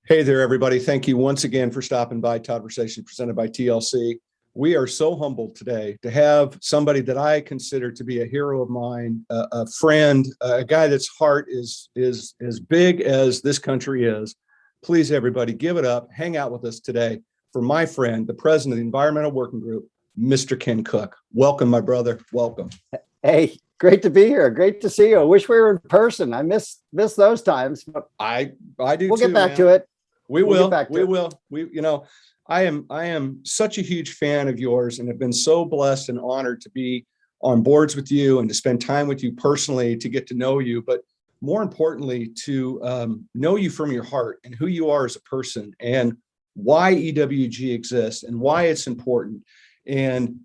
Hey there, everybody. Thank you once again for stopping by Todd-versations presented by TLC. We are so humbled today to have somebody that I consider to be a hero of mine, a friend, a guy that's heart is as big as this country is. Please, everybody, give it up. Hang out with us today for my friend, the president of the Environmental Working Group, Mr. Ken Cook. Welcome, my brother. Welcome. Hey, great to be here. Great to see you. I wish we were in person. I miss those times. But I do. We'll too, get back man. to it. We will. Will. I am such a huge fan of yours and have been so blessed and honored to be on boards with you and to spend time with you personally, to get to know you, but more importantly, to know you from your heart and who you are as a person and why EWG exists and why it's important. And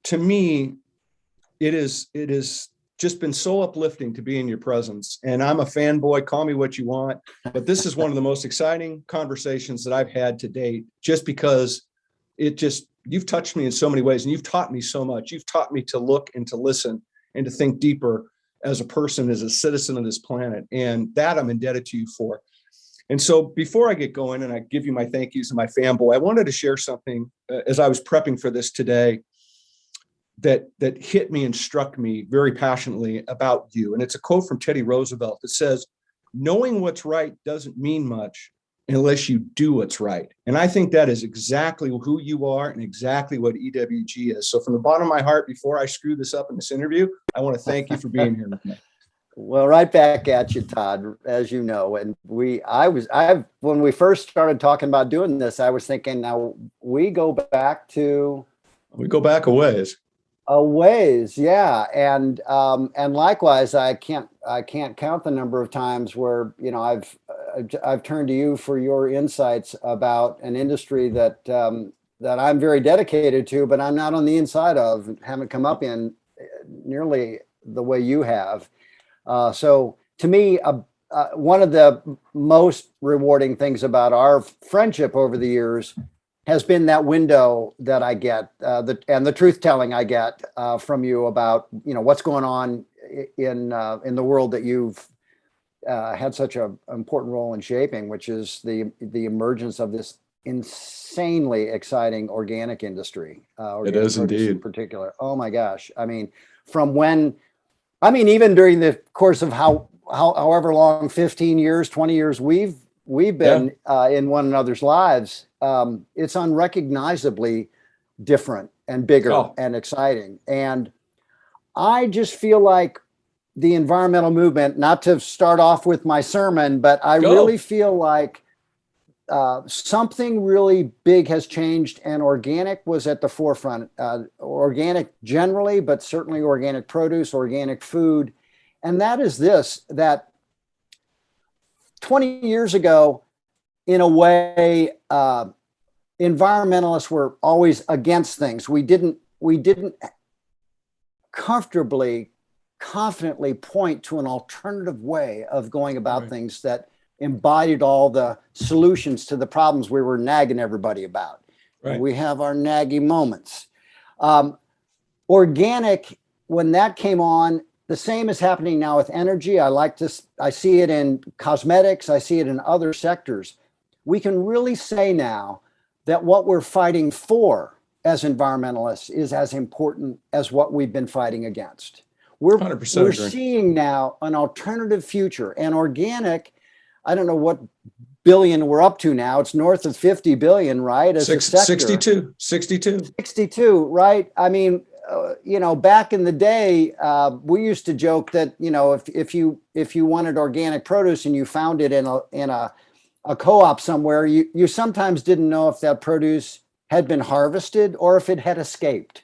to me, it is just been so uplifting to be in your presence. And I'm a fanboy, call me what you want, but this is one of the most exciting conversations that I've had to date, just because you've touched me in so many ways and you've taught me so much. You've taught me to look and to listen and to think deeper as a person, as a citizen of this planet. And that I'm indebted to you for. And so before I get going and I give you my thank yous and my fanboy, I wanted to share something as I was prepping for this today that hit me and struck me very passionately about you. And it's a quote from Teddy Roosevelt that says, knowing what's right doesn't mean much unless you do what's right. And I think that is exactly who you are and exactly what EWG is. So from the bottom of my heart, before I screw this up in this interview, I want to thank you for being here with me. Well, right back at you, Todd, as you know. And when we first started talking about doing this, I was thinking, now we go back a ways. Yeah. And likewise, I can't count the number of times where, I've turned to you for your insights about an industry that I'm very dedicated to, but I'm not on the inside of, haven't come up in nearly the way you have. So to me, one of the most rewarding things about our friendship over the years has been that window that I get, and the truth telling I get from you about what's going on in the world that you've had such an important role in shaping, which is the emergence of this insanely exciting organic industry. It is indeed. In particular. Oh my gosh! I mean, even during the course of however long, 15 years, 20 years we've been in one another's lives, it's unrecognizably different and bigger and exciting. And I just feel like the environmental movement, not to start off with my sermon, but I really feel like something really big has changed, and organic was at the forefront. Organic generally, but certainly organic produce, organic food. And that is that 20 years ago, in a way, environmentalists were always against things. We didn't confidently point to an alternative way of going about things that embodied all the solutions to the problems we were nagging everybody about. Right. We have our naggy moments. Organic, when that came on, the same is happening now with energy. I see it in cosmetics. I see it in other sectors. We can really say now that what we're fighting for as environmentalists is as important as what we've been fighting against. We're seeing now an alternative future, and organic, I don't know what billion we're up to now. It's north of 50 billion, right? As 62, right? I mean, back in the day, we used to joke that, if you wanted organic produce and you found it in a co-op somewhere, you sometimes didn't know if that produce had been harvested or if it had escaped.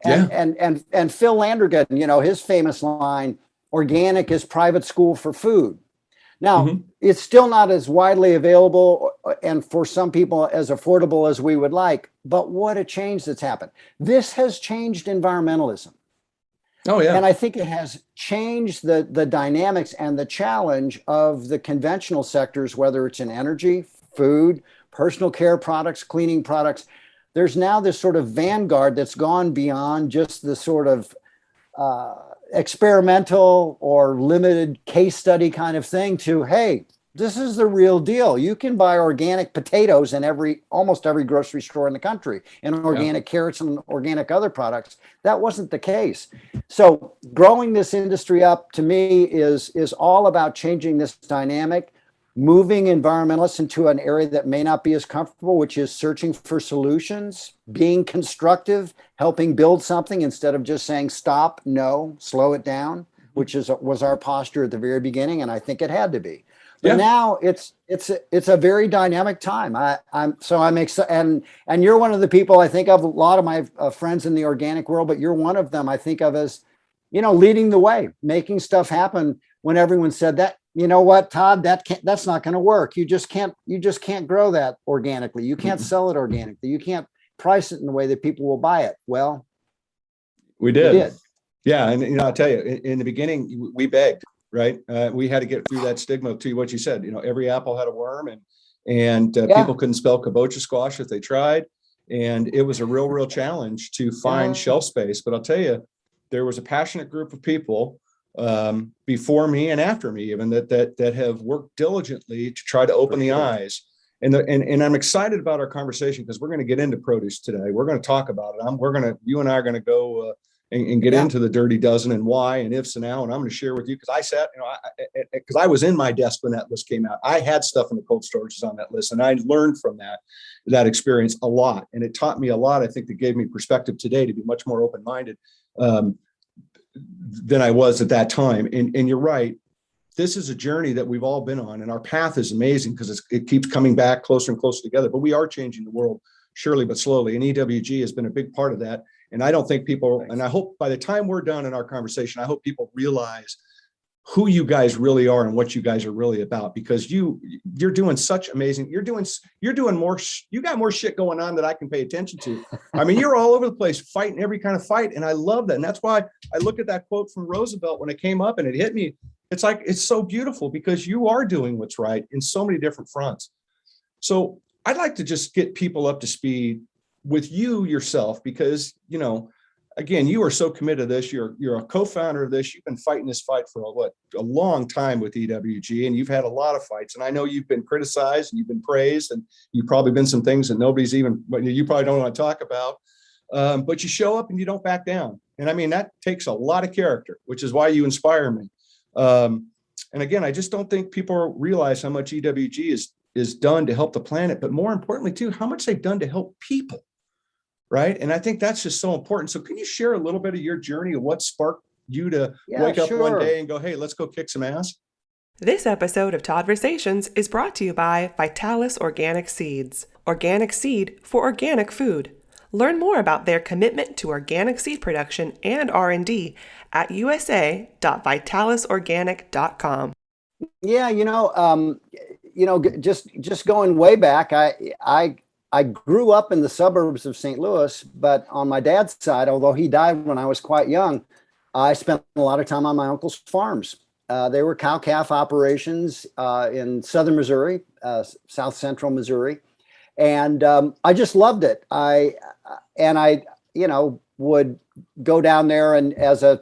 And Phil Landrigan, his famous line, organic is private school for food. Now, it's still not as widely available and for some people as affordable as we would like, but what a change that's happened. This has changed environmentalism. Oh, yeah. And I think it has changed the dynamics and the challenge of the conventional sectors, whether it's in energy, food, personal care products, cleaning products. There's now this sort of vanguard that's gone beyond just the sort of experimental or limited case study kind of thing to, hey, This is the real deal. You can buy organic potatoes in almost every grocery store in the country, and organic carrots and organic other products. That wasn't the case. So growing this industry up, to me, is all about changing this dynamic, moving environmentalists into an area that may not be as comfortable, which is searching for solutions, being constructive, helping build something instead of just saying stop, no, slow it down, which was our posture at the very beginning, and I think it had to be. But now it's a very dynamic time. I'm excited, and you're one of the people I think of. A lot of my friends in the organic world, but you're one of them I think of as, leading the way, making stuff happen when everyone said that. You know what, Todd? That's not going to work. You just can't grow that organically. You can't sell it organically. You can't price it in a way that people will buy it. Well, we did. Yeah, and I'll tell you, in the beginning, we begged. Right. We had to get through that stigma to what you said. Every apple had a worm, and people couldn't spell kabocha squash if they tried. And it was a real challenge to find shelf space. But I'll tell you, there was a passionate group of people before me and after me, even that have worked diligently to try to open the eyes. And I'm excited about our conversation because we're going to get into produce today. We're going to talk about it. You and I are going to go and get into the dirty dozen and why and ifs and now. And I'm going to share with you because I sat, because I was in my desk when that list came out. I had stuff in the cold storages on that list, and I learned from that experience a lot. And it taught me a lot. I think that gave me perspective today to be much more open-minded than I was at that time. And you're right. This is a journey that we've all been on, and our path is amazing because it keeps coming back closer and closer together. But we are changing the world, surely but slowly. And EWG has been a big part of that. And I don't think people, and I hope by the time we're done in our conversation, I hope people realize who you guys really are and what you guys are really about, because you're doing such amazing, you're doing more, you got more shit going on that I can pay attention to. I mean, you're all over the place fighting every kind of fight. And I love that. And that's why I look at that quote from Roosevelt when it came up and it hit me. It's like, it's so beautiful because you are doing what's right in so many different fronts. So I'd like to just get people up to speed with you yourself, because, again, you are so committed to this. You're a co-founder of this. You've been fighting this fight for a long time with EWG, and you've had a lot of fights. And I know you've been criticized and you've been praised, and you've probably been some things that you probably don't want to talk about. But you show up and you don't back down. And I mean, that takes a lot of character, which is why you inspire me. And again, I just don't think people realize how much EWG is done to help the planet, but more importantly too, how much they've done to help people. Right. And I think that's just so important. So can you share a little bit of your journey of what sparked you to wake up one day and go, hey, let's go kick some ass? This episode of Todd-versations is brought to you by Vitalis Organic Seeds, organic seed for organic food. Learn more about their commitment to organic seed production and R&D at usa.vitalisorganic.com. Yeah, just going way back, I grew up in the suburbs of St. Louis, but on my dad's side, although he died when I was quite young, I spent a lot of time on my uncle's farms. They were cow-calf operations in southern Missouri, south central Missouri. And I just loved it. I would go down there, and as a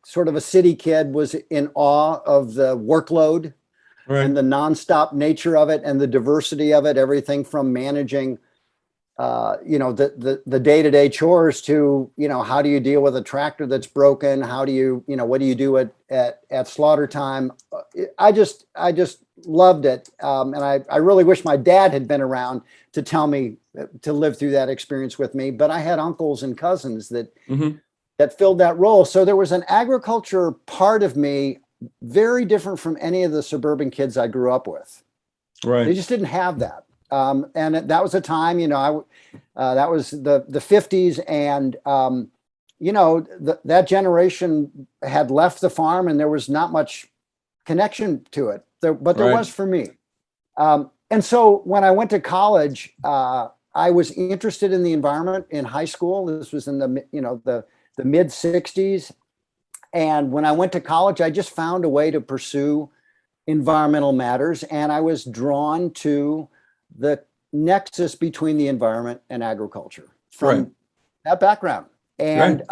sort of a city kid was in awe of the workload. Right. And the nonstop nature of it and the diversity of it, everything from managing, the day-to-day chores to, how do you deal with a tractor that's broken? How do you, what do you do at slaughter time? I just loved it. And I really wish my dad had been around to tell me to live through that experience with me. But I had uncles and cousins that filled that role. So there was an agriculture part of me very different from any of the suburban kids I grew up with. Right. They just didn't have that. And that was a time, that was the 50s. And, that generation had left the farm and there was not much connection to it. But there was for me. And so when I went to college, I was interested in the environment in high school. This was in the mid 60s. And when I went to college, I just found a way to pursue environmental matters. And I was drawn to the nexus between the environment and agriculture from that background. And,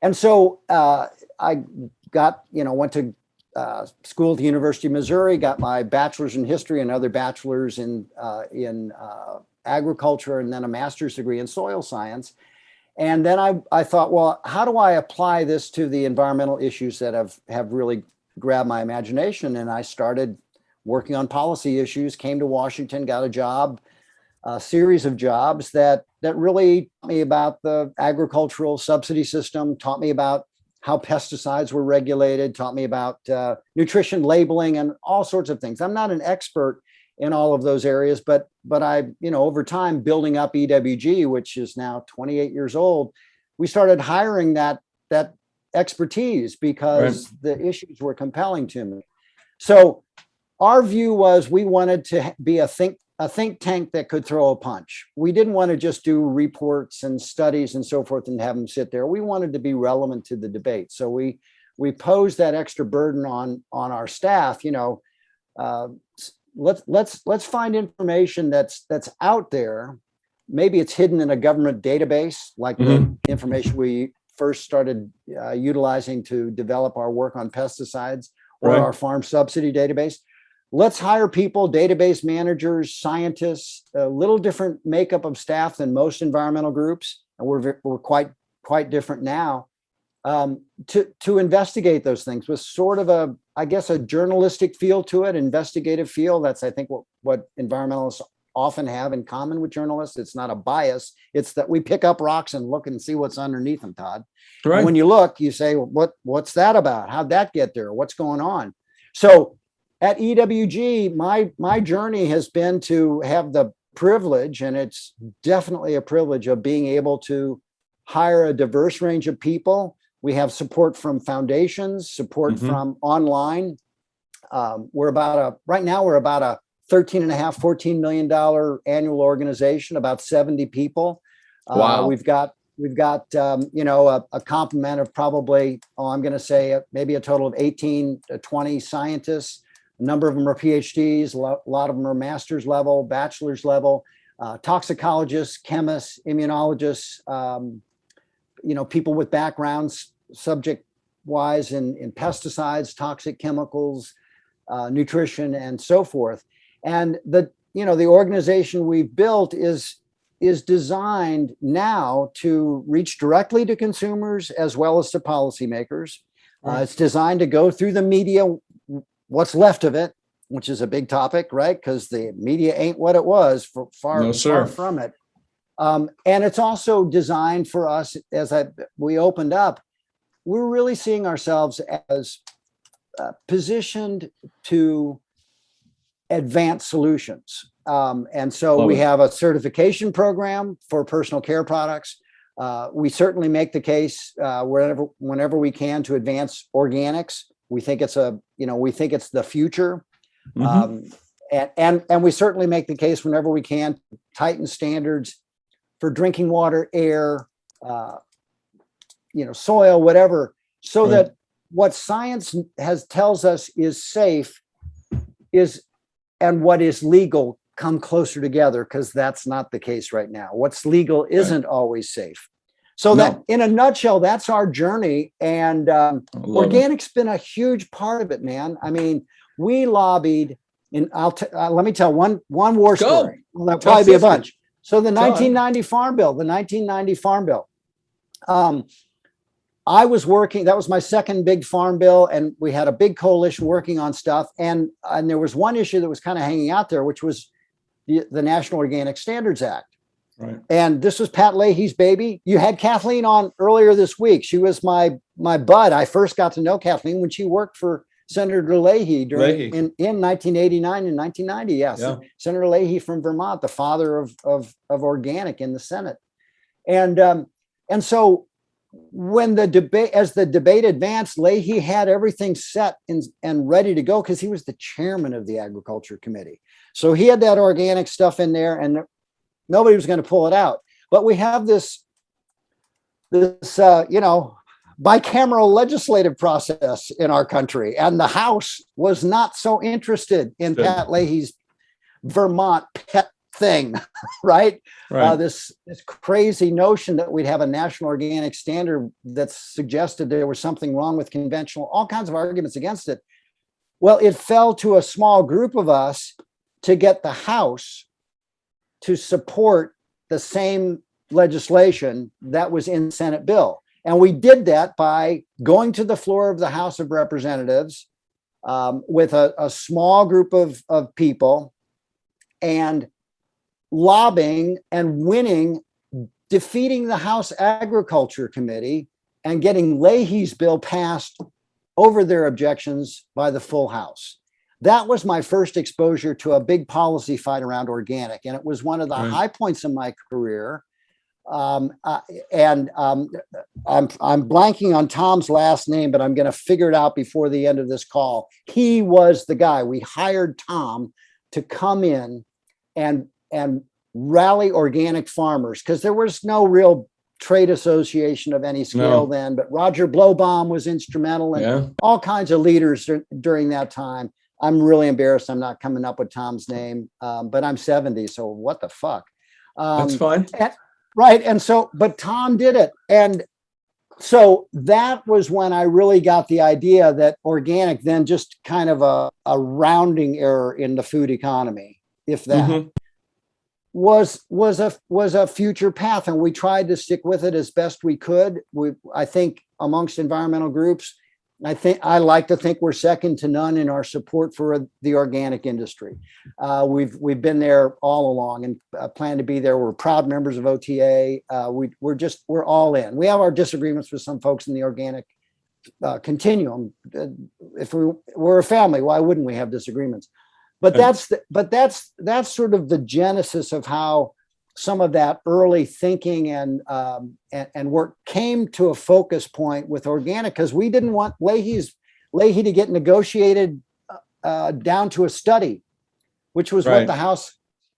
and so I got, went to school at the University of Missouri, got my bachelor's in history, another bachelor's in agriculture, and then a master's degree in soil science. And then I thought, well, how do I apply this to the environmental issues that have really grabbed my imagination? And I started working on policy issues, came to Washington, got a job, a series of jobs that really taught me about the agricultural subsidy system, taught me about how pesticides were regulated, taught me about nutrition labeling and all sorts of things. I'm not an expert in all of those areas, but I, over time, building up EWG, which is now 28 years old, we started hiring that expertise because the issues were compelling to me. So our view was we wanted to be a think tank that could throw a punch. We didn't want to just do reports and studies and so forth and have them sit there. We wanted to be relevant to the debate. So we posed that extra burden on our staff. Let's find information that's out there. Maybe it's hidden in a government database, like the information we first started utilizing to develop our work on pesticides, or our farm subsidy database. Let's hire people, database managers, scientists, a little different makeup of staff than most environmental groups, and we're quite different now, to investigate those things with sort of a journalistic feel to it, investigative feel. That's, I think, what environmentalists often have in common with journalists. It's not a bias. It's that we pick up rocks and look and see what's underneath them, Todd. Right. And when you look, you say, what's that about? How'd that get there? What's going on? So at EWG, my journey has been to have the privilege, and it's definitely a privilege, of being able to hire a diverse range of people. We have support from foundations, support from online. Right now we're about a $13.5–14 million annual organization, about 70 people. Wow. We've got a complement of probably, I'm going to say maybe a total of 18 to 20 scientists. A number of them are PhDs, a lot of them are master's level, bachelor's level, toxicologists, chemists, immunologists, people with backgrounds subject-wise in pesticides, toxic chemicals, nutrition, and so forth. And the organization we've built is designed now to reach directly to consumers as well as to policymakers. It's designed to go through the media, what's left of it, which is a big topic, right? Because the media ain't what it was, far from it. And it's also designed for us, we opened up, we're really seeing ourselves as positioned to advance solutions. And so we have a certification program for personal care products. We certainly make the case whenever we can to advance organics. We think it's the future. And we certainly make the case whenever we can to tighten standards for drinking water, air, soil, whatever, so that what science tells us is safe and what is legal come closer together, because that's not the case right now. What's legal isn't always safe. So that, in a nutshell, that's our journey. And organic's been a huge part of it, man. I mean, we lobbied, and let me tell one war story. Well, that'll probably be a bunch. So the 1990 Farm Bill. I was working, that was my second big farm bill, and we had a big coalition working on stuff. And there was one issue that was kind of hanging out there, which was the National Organic Standards Act. Right. And this was Pat Leahy's baby. You had Kathleen on earlier this week. She was my bud. I first got to know Kathleen when she worked for Senator Leahy in 1989 and 1990. Yes. Yeah. Senator Leahy from Vermont, the father of organic in the Senate. And so when the debate advanced, Leahy had everything set and ready to go because he was the chairman of the Agriculture Committee. So he had that organic stuff in there, and nobody was going to pull it out. But we have this bicameral legislative process in our country, and the House was not so interested in Pat Leahy's Vermont pet thing, right? This crazy notion that we'd have a national organic standard that suggested there was something wrong with conventional, all kinds of arguments against it. Well, it fell to a small group of us to get the House to support the same legislation that was in Senate bill. And we did that by going to the floor of the House of Representatives with a small group of people and lobbying and winning, defeating the House Agriculture Committee and getting Leahy's bill passed over their objections by the full House. That was my first exposure to a big policy fight around organic. And it was one of the high points in my career. I'm blanking on Tom's last name, but I'm going to figure it out before the end of this call. He was the guy. We hired Tom to come in and rally organic farmers because there was no real trade association of any scale then, but Roger Blowbaum was instrumental and all kinds of leaders during that time. I'm really embarrassed I'm not coming up with Tom's name, but I'm 70, so what the fuck? That's fine. Right. And so, but Tom did it. And so that was when I really got the idea that organic then just kind of a rounding error in the food economy, if that was a future path. And we tried to stick with it as best we could. I think amongst environmental groups, I like to think we're second to none in our support for the organic industry. We've been there all along and plan to be there. We're proud members of OTA. We're all in. We have our disagreements with some folks in the organic continuum. If we're a family, why wouldn't we have disagreements? But that's sort of the genesis of how some of that early thinking and work came to a focus point with organic, because we didn't want Leahy to get negotiated down to a study, which was what the House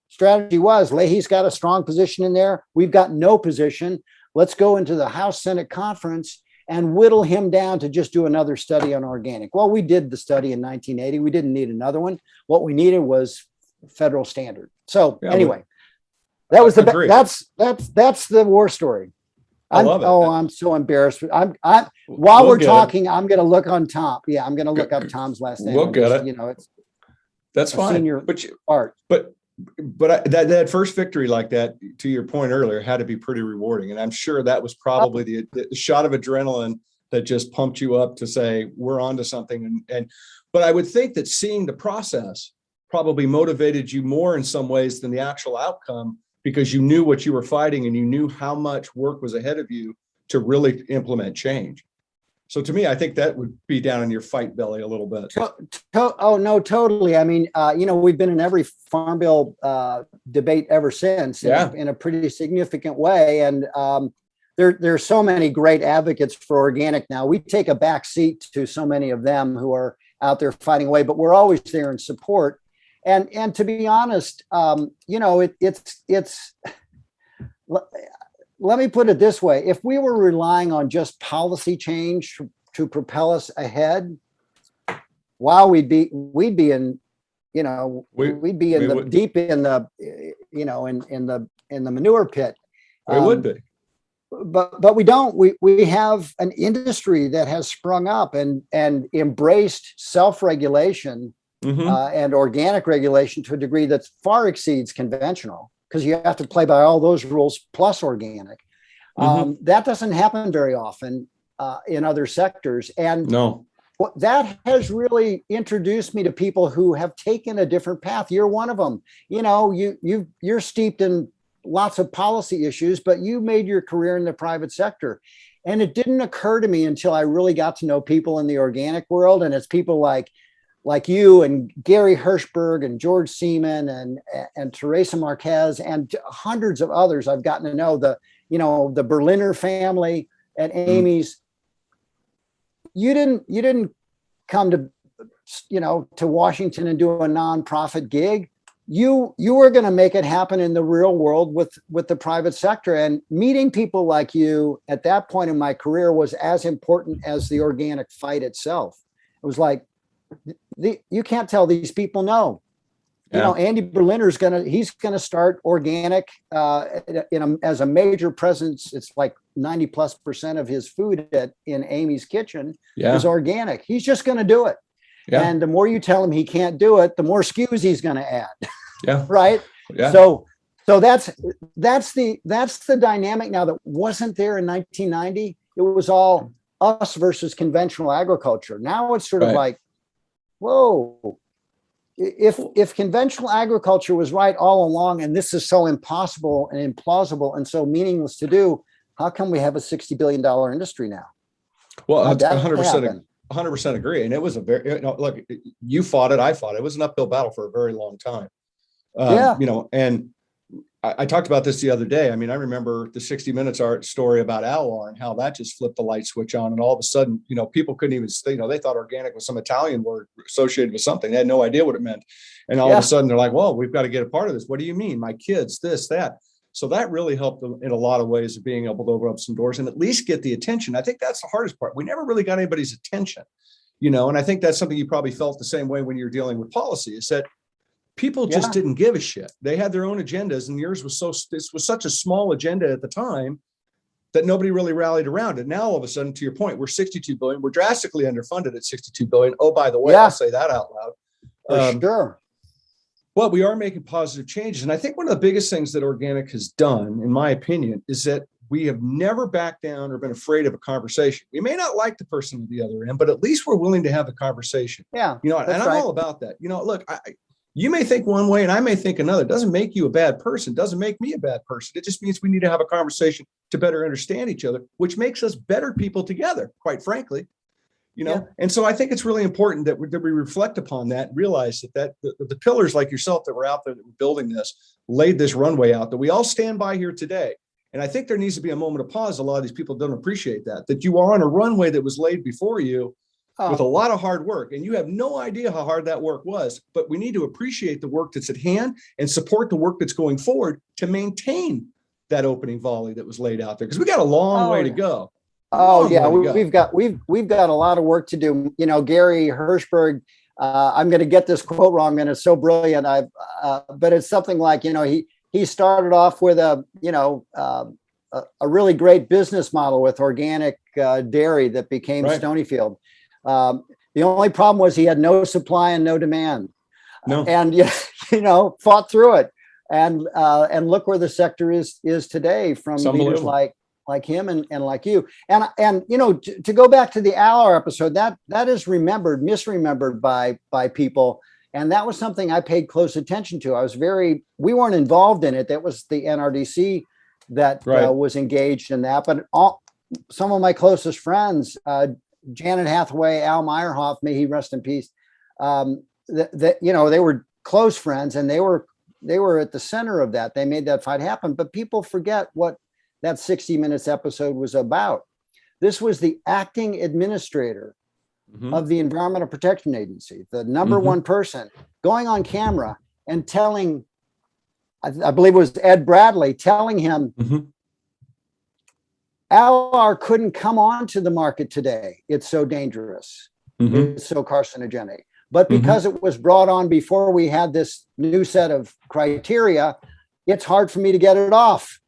strategy was. Leahy's got a strong position in there. We've got no position. Let's go into the House Senate conference and whittle him down to just do another study on organic. Well, we did the study in 1980. We didn't need another one. What we needed was federal standard. So anyway. That was that's the war story. I love it. Oh, I'm so embarrassed. While we're talking, I'm going to look on Tom. Yeah, I'm going to look up Tom's last name. We'll get it. You know, that's fine. But that first victory like that, to your point earlier, had to be pretty rewarding, and I'm sure that was probably the shot of adrenaline that just pumped you up to say we're onto something. But I would think that seeing the process probably motivated you more in some ways than the actual outcome, because you knew what you were fighting and you knew how much work was ahead of you to really implement change. So to me, I think that would be down in your fight belly a little bit. Oh, no, totally. I mean, we've been in every farm bill debate ever since in a pretty significant way. And there's so many great advocates for organic now. We take a back seat to so many of them who are out there fighting away, but we're always there in support. And to be honest, it's let me put it this way. If we were relying on just policy change to propel us ahead, wow, we'd be in, we'd be in deep in the, in the manure pit. We would be. But we don't. We have an industry that has sprung up and embraced self-regulation and organic regulation to a degree that far exceeds conventional, because you have to play by all those rules plus organic. That doesn't happen very often in other sectors. And that has really introduced me to people who have taken a different path. You're one of them. You're steeped in lots of policy issues, but you made your career in the private sector. And it didn't occur to me until I really got to know people in the organic world. And it's people like you and Gary Hirschberg and George Seaman and Teresa Marquez and hundreds of others I've gotten to know, the Berliner family at Amy's. You didn't come to Washington and do a nonprofit gig. You were going to make it happen in the real world with the private sector. And meeting people like you at that point in my career was as important as the organic fight itself. It was like, you can't tell these people no. Andy Berliner's he's gonna start organic as a major presence. It's like 90+% of his food in Amy's kitchen is organic. He's just gonna do it. Yeah. And the more you tell him he can't do it, the more SKUs he's going to add. Yeah. Right. Yeah. So that's the dynamic now that wasn't there in 1990. It was all us versus conventional agriculture. Now it's sort of like, whoa, if conventional agriculture was right all along, and this is so impossible and implausible and so meaningless to do, how come we have a $60 billion industry now? Well, How'd that 100%, happen? 100% agree. And it was a very, look, you fought it, I fought it. It was an uphill battle for a very long time. And I talked about this the other day. I mean, I remember the 60 Minutes art story about Alar and how that just flipped the light switch on. And all of a sudden, people couldn't even say, they thought organic was some Italian word associated with something. They had no idea what it meant. And all of a sudden they're like, well, we've got to get a part of this. What do you mean? My kids, this, that. So that really helped them in a lot of ways of being able to open up some doors and at least get the attention. I think that's the hardest part. We never really got anybody's attention, and I think that's something you probably felt the same way when you're dealing with policy, is that people just didn't give a shit. They had their own agendas, and yours was this was such a small agenda at the time that nobody really rallied around it. Now, all of a sudden, to your point, we're 62 billion. We're drastically underfunded at 62 billion. Oh, by the way, I'll say that out loud. For sure. Well, we are making positive changes. And I think one of the biggest things that organic has done, in my opinion, is that we have never backed down or been afraid of a conversation. We may not like the person at the other end, but at least we're willing to have a conversation. Yeah. And I'm all about that. Look, you may think one way and I may think another. It doesn't make you a bad person. It doesn't make me a bad person. It just means we need to have a conversation to better understand each other, which makes us better people together, quite frankly. And so I think it's really important that we reflect upon that and realize that the pillars like yourself that were out there that were building this, laid this runway out that we all stand by here today. And I think there needs to be a moment of pause. A lot of these people don't appreciate that you are on a runway that was laid before you with a lot of hard work. And you have no idea how hard that work was, but we need to appreciate the work that's at hand and support the work that's going forward to maintain that opening volley that was laid out there. Because we got a long way to go. We've got a lot of work to do. Gary Hirschberg, I'm going to get this quote wrong, and it's so brilliant. But it's something like, he started off with a really great business model with organic dairy that became Stonyfield. The only problem was he had no supply and no demand. And fought through it. And look where the sector is today, from leaders like him and like you. And to go back to the Aller episode, that is misremembered by people. And that was something I paid close attention to. We weren't involved in it. That was the NRDC that was engaged in that. But some of my closest friends, Janet Hathaway, Al Meyerhoff, may he rest in peace. They were close friends, and they were at the center of that. They made that fight happen. But people forget what that 60 Minutes episode was about. This was the acting administrator of the Environmental Protection Agency, the number one person, going on camera and telling, I believe it was Ed Bradley, telling him, Alar couldn't come onto the market today. It's so dangerous. It's so carcinogenic. But because it was brought on before we had this new set of criteria, it's hard for me to get it off.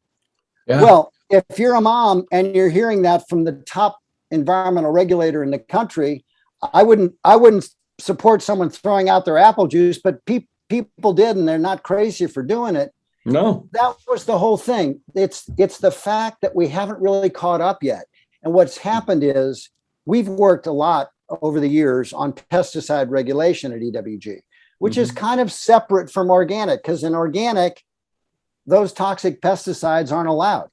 Yeah. Well, if you're a mom and you're hearing that from the top environmental regulator in the country, I wouldn't support someone throwing out their apple juice, but people did, and they're not crazy for doing it. No, that was the whole thing. It's the fact that we haven't really caught up yet. And what's happened is we've worked a lot over the years on pesticide regulation at EWG, which is kind of separate from organic, because in organic, those toxic pesticides aren't allowed.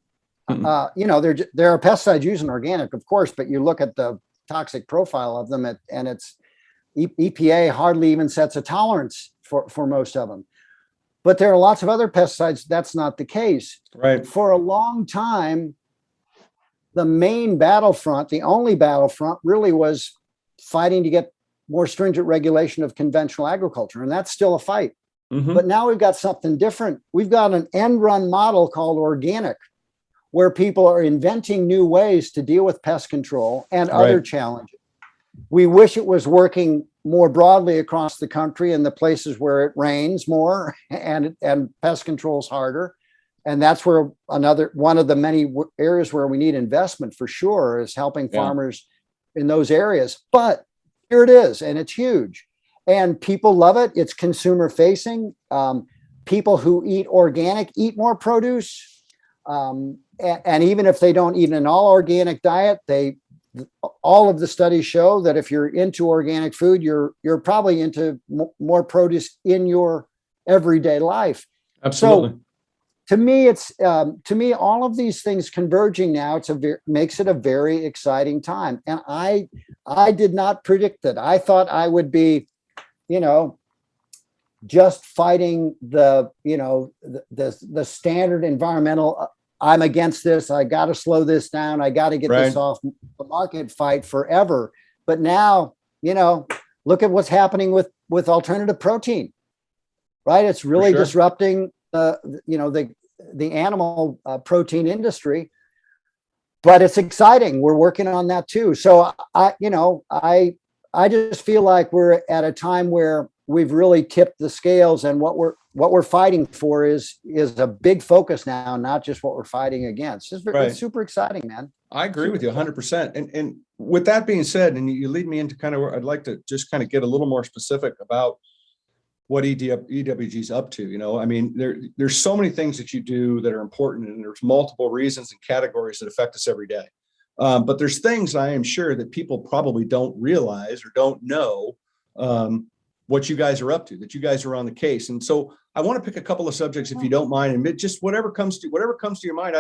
There are pesticides used in organic, of course, but you look at the toxic profile of them, and it's EPA hardly even sets a tolerance for most of them. But there are lots of other pesticides that's not the case. Right. For a long time, the main battlefront, the only battlefront, really was fighting to get more stringent regulation of conventional agriculture, and that's still a fight. But now we've got something different. We've got an end run model called organic, where people are inventing new ways to deal with pest control and other challenges. We wish it was working more broadly across the country in the places where it rains more and pest control is harder. And that's where one of the many areas where we need investment for sure is helping farmers in those areas. But here it is, and it's huge. And people love it. It's consumer facing. People who eat organic eat more produce. And even if they don't eat an all organic diet, all of the studies show that if you're into organic food, you're probably into more produce in your everyday life. Absolutely. So to me, all of these things converging now, makes it a very exciting time. And I did not predict that. I thought I would be, just fighting the standard environmental. I'm against this. I got to slow this down. I got to get this off the market fight forever. But now, look at what's happening with alternative protein, right? It's really disrupting the animal protein industry, but it's exciting. We're working on that too. So I just feel like we're at a time where we've really tipped the scales, and what we're fighting for is a big focus now, not just what we're fighting against. It's super exciting, man. I agree with you 100%. And with that being said, and you lead me into kind of where I'd like to just kind of get a little more specific about what EWG is up to. I mean, there's so many things that you do that are important, and there's multiple reasons and categories that affect us every day. But there's things I am sure that people probably don't realize or don't know what you guys are up to, that you guys are on the case. And so I want to pick a couple of subjects, if you don't mind, and just whatever comes to your mind.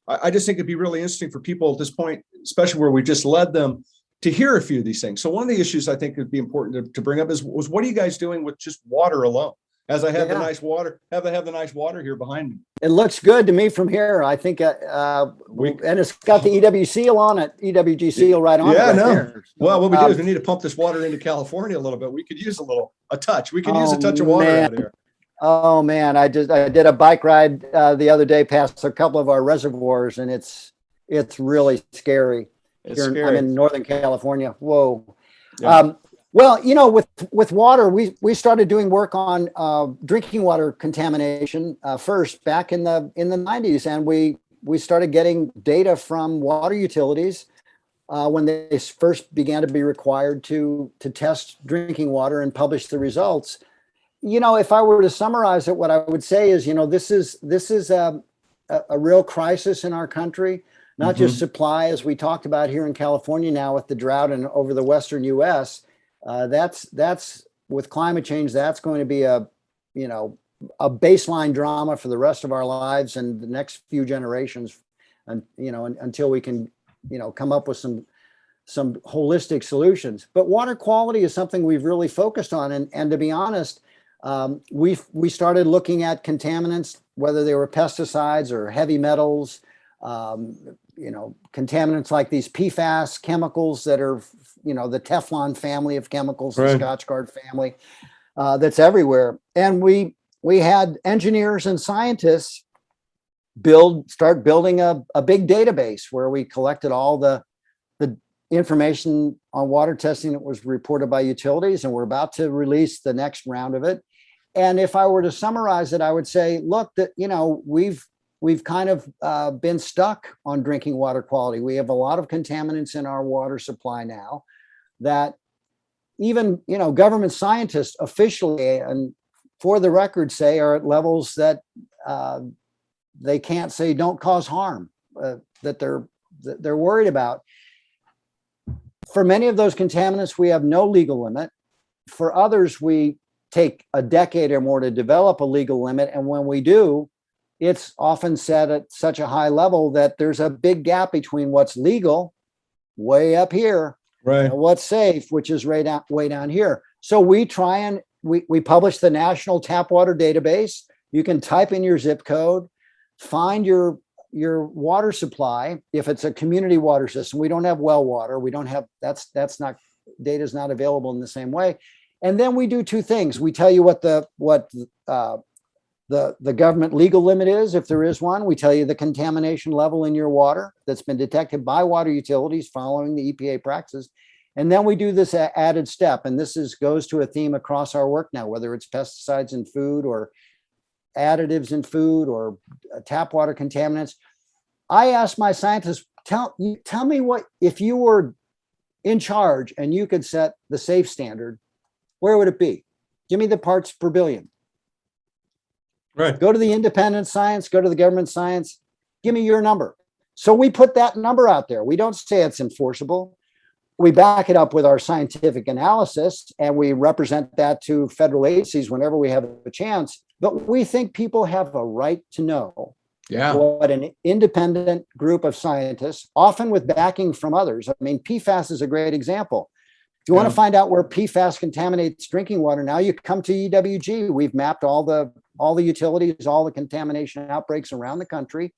I just think it'd be really interesting for people at this point, especially where we just led them, to hear a few of these things. So one of the issues I think would be important to bring up was what are you guys doing with just water alone? As I have the nice water, have the nice water here behind me. It looks good to me from here. I think, and it's got the EW seal on it, EWG seal right on it. Yeah, right no. there. Well, what we do is we need to pump this water into California a little bit. We could use a touch. We could use a touch of water out here. Oh man, I did a bike ride the other day past a couple of our reservoirs, and it's really scary. I'm in Northern California. Whoa. Yeah. Well, with water, we started doing work on drinking water contamination first back in the 90s, and we started getting data from water utilities when they first began to be required to test drinking water and publish the results. If I were to summarize it, what I would say is, this is a real crisis in our country, not just supply, as we talked about here in California now with the drought and over the Western U.S. That's with climate change, that's going to be a baseline drama for the rest of our lives and the next few generations, and until we can come up with some holistic solutions. But water quality is something we've really focused on, and to be honest, we started looking at contaminants, whether they were pesticides or heavy metals, contaminants like these PFAS chemicals that are, the Teflon family of chemicals, the Scotchgard family, that's everywhere. And we had engineers and scientists start building a big database where we collected all the information on water testing that was reported by utilities, and we're about to release the next round of it. And if I were to summarize it, I would say, look, that we've kind of been stuck on drinking water quality. We have a lot of contaminants in our water supply now that even, government scientists officially and for the record say are at levels that they can't say don't cause harm, that they're worried about. For many of those contaminants, we have no legal limit. For others, we take a decade or more to develop a legal limit. And when we do, it's often set at such a high level that there's a big gap between what's legal way up here and what's safe, which is way down here. So we try and we publish the National Tap Water Database. You can type in your zip code, find your water supply. If it's a community water system, we don't have well water. We don't have, data is not available in the same way. And then we do two things. We tell you what the government legal limit is, if there is one. We tell you the contamination level in your water that's been detected by water utilities following the EPA practices. And then we do this added step. And this goes to a theme across our work now, whether it's pesticides in food or additives in food or tap water contaminants. I asked my scientists, tell me what, if you were in charge and you could set the safe standard, where would it be? Give me the parts per billion. Right. Go to the independent science, go to the government science, give me your number. So we put that number out there. We don't say it's enforceable. We back it up with our scientific analysis and we represent that to federal agencies whenever we have a chance. But we think people have a right to know what an independent group of scientists, often with backing from others. I mean, PFAS is a great example. If you want to find out where PFAS contaminates drinking water, now you come to EWG. We've mapped all the utilities, all the contamination outbreaks around the country.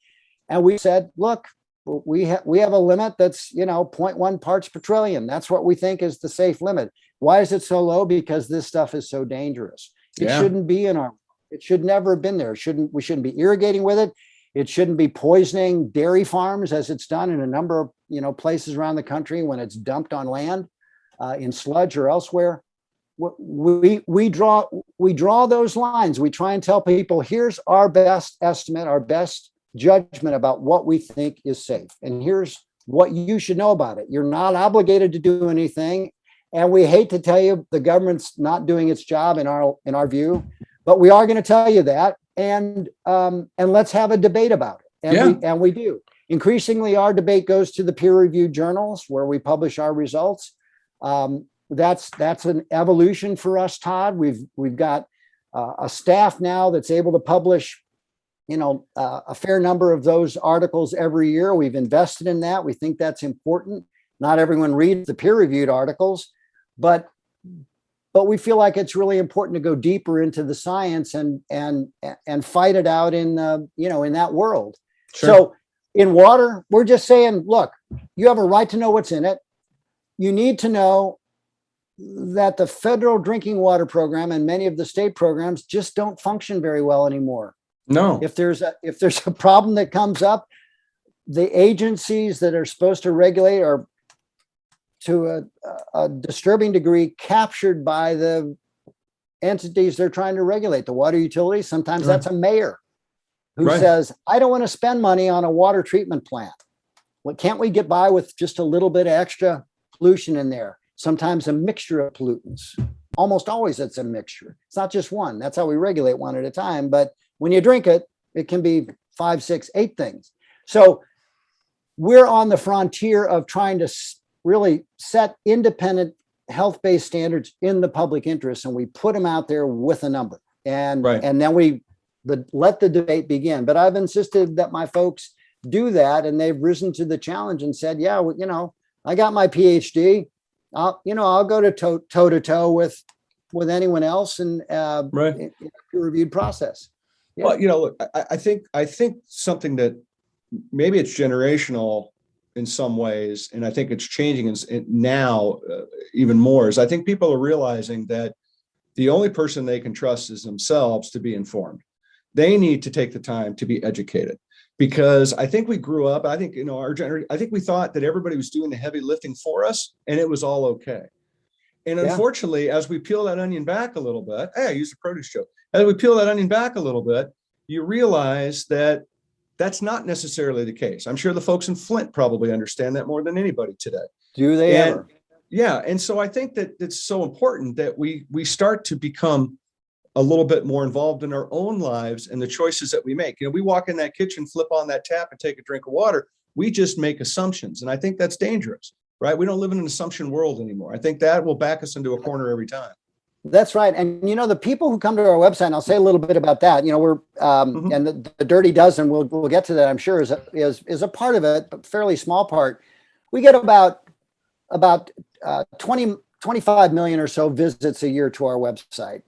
And we said, look, we have a limit that's, 0.1 parts per trillion. That's what we think is the safe limit. Why is it so low? Because this stuff is so dangerous. It shouldn't be it should never have been there. We shouldn't be irrigating with it. It shouldn't be poisoning dairy farms as it's done in a number of, places around the country when it's dumped on land, in sludge or elsewhere. We draw those lines. We try and tell people, here's our best estimate, our best judgment about what we think is safe. And here's what you should know about it. You're not obligated to do anything. And we hate to tell you the government's not doing its job in our view, but we are going to tell you that. And let's have a debate about it. And we do. Increasingly, our debate goes to the peer-reviewed journals where we publish our results. That's an evolution for us, Todd. We've got a staff now that's able to publish, a fair number of those articles every year. We've invested in that. We think that's important. Not everyone reads the peer-reviewed articles, but we feel like it's really important to go deeper into the science and fight it out in that world. Sure. So in water, we're just saying, look, you have a right to know what's in it. You need to know that the federal drinking water program and many of the state programs just don't function very well anymore. No. If there's a problem that comes up, the agencies that are supposed to regulate are to a disturbing degree captured by the entities they're trying to regulate, the water utilities. Sometimes that's a mayor who says, I don't want to spend money on a water treatment plant. Well, can't we get by with just a little bit of extra pollution in there? Sometimes a mixture of pollutants. Almost always it's a mixture. It's not just one. That's how we regulate one at a time. But when you drink it, it can be 5, 6, 8 things. So we're on the frontier of trying to really set independent health-based standards in the public interest, and we put them out there with a number. And then we let the debate begin. But I've insisted that my folks do that, and they've risen to the challenge and said, yeah, I got my PhD. I'll go to toe to toe with anyone else in a peer-reviewed process. Yeah. Well, look, I think something that maybe it's generational in some ways, and I think it's changing now even more, is I think people are realizing that the only person they can trust is themselves to be informed. They need to take the time to be educated, because I think we grew up, I think, our generation, I think we thought that everybody was doing the heavy lifting for us and it was all okay. And unfortunately, as we peel that onion back a little bit, I used a produce joke. As we peel that onion back a little bit, you realize that that's not necessarily the case. I'm sure the folks in Flint probably understand that more than anybody today. Do they ever? Yeah. And so I think that it's so important that we start to become a little bit more involved in our own lives and the choices that we make. We walk in that kitchen, flip on that tap and take a drink of water. We just make assumptions. And I think that's dangerous, right? We don't live in an assumption world anymore. I think that will back us into a corner every time. That's right. And, the people who come to our website, and I'll say a little bit about that, we're, and the Dirty Dozen, we'll get to that, I'm sure, is a part of it, but fairly small part. We get about 25 million or so visits a year to our website,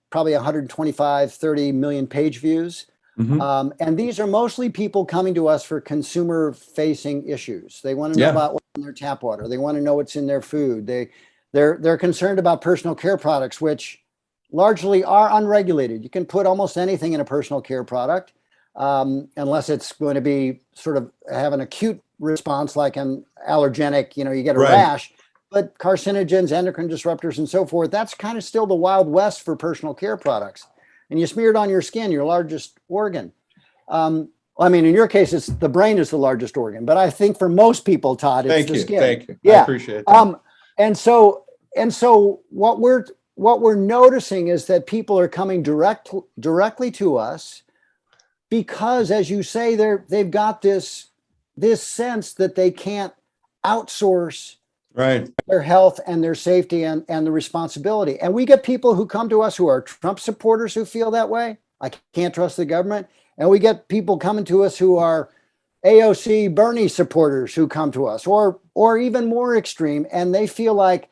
probably 125, 30 million page views. And these are mostly people coming to us for consumer facing issues. They want to know about what's in their tap water. They want to know what's in their food. They're concerned about personal care products, which largely are unregulated. You can put almost anything in a personal care product, unless it's going to be sort of have an acute response, like an allergenic, you get a rash. But carcinogens, endocrine disruptors, and so forth, that's kind of still the Wild West for personal care products. And you smear it on your skin, your largest organ. In your case, the brain is the largest organ. But I think for most people, Todd, it's the skin. Thank you. Yeah. I appreciate that. And so what we're noticing is that people are coming directly to us because, as you say, they've got this sense that they can't outsource Right. their health and their safety and the responsibility. And we get people who come to us who are Trump supporters who feel that way. I can't trust the government. And we get people coming to us who are AOC Bernie supporters who come to us, or even more extreme, and they feel like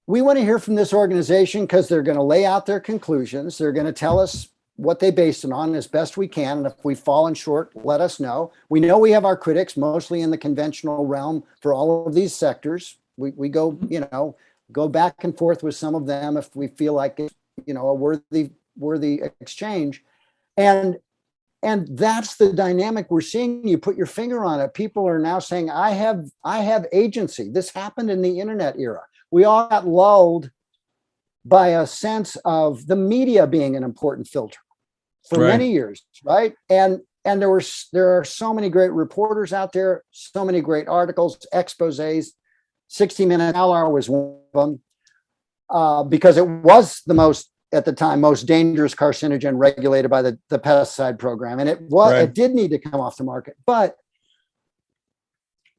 we want to hear from this organization because they're going to lay out their conclusions. They're going to tell us what they based it on as best we can. And if we've fallen short, let us know. We know we have our critics, mostly in the conventional realm for all of these sectors. We go, go back and forth with some of them if we feel like it's, a worthy exchange. And that's the dynamic we're seeing. You put your finger on it. People are now saying, I have agency. This happened in the internet era. We all got lulled by a sense of the media being an important filter for many years, right? And there are so many great reporters out there, so many great articles, exposés. 60 Minutes hour was one of them because it was the most, at the time, most dangerous carcinogen regulated by the pesticide program. And it did need to come off the market. But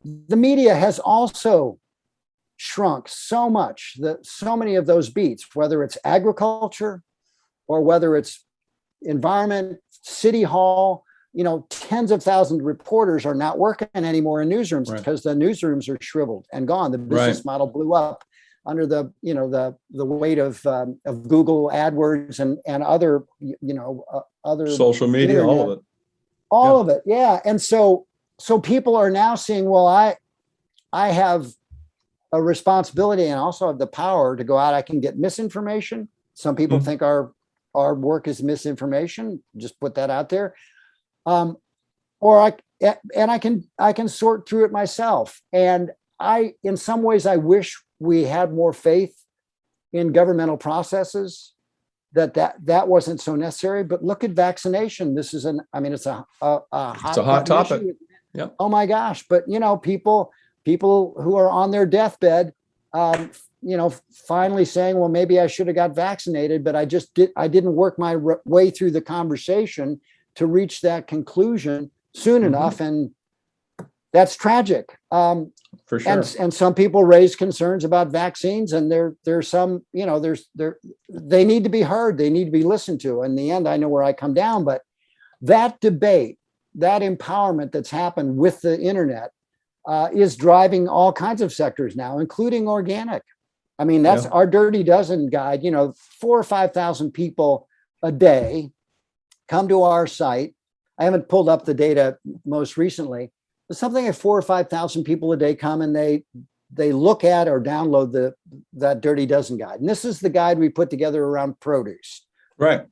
the media has also shrunk so much that so many of those beats, whether it's agriculture or whether it's environment, city hall, tens of thousands of reporters are not working anymore in newsrooms because the newsrooms are shriveled and gone. The business model blew up under the weight of Google AdWords and other other social media, internet, all of it. Yeah. And so people are now seeing, well, I have a responsibility and also have the power to go out. I can get misinformation. Some people think our work is misinformation. Just put that out there. Or I can sort through it myself. And in some ways, I wish we had more faith in governmental processes that wasn't so necessary. But look at vaccination. This is it's a hot topic. Yep. Oh my gosh. But people who are on their deathbed, finally saying, well, maybe I should have got vaccinated, but I didn't work my way through the conversation to reach that conclusion soon enough. And that's tragic. For sure. And some people raise concerns about vaccines, and there's some, they need to be heard. They need to be listened to. In the end, I know where I come down, but that debate, that empowerment that's happened with the internet is driving all kinds of sectors now, including organic. I mean, that's our Dirty Dozen guide. 4,000 or 5,000 people a day come to our site. I haven't pulled up the data most recently, but something like 4,000 or 5,000 people a day come and they look at or download that Dirty Dozen guide. And this is the guide we put together around produce. Right.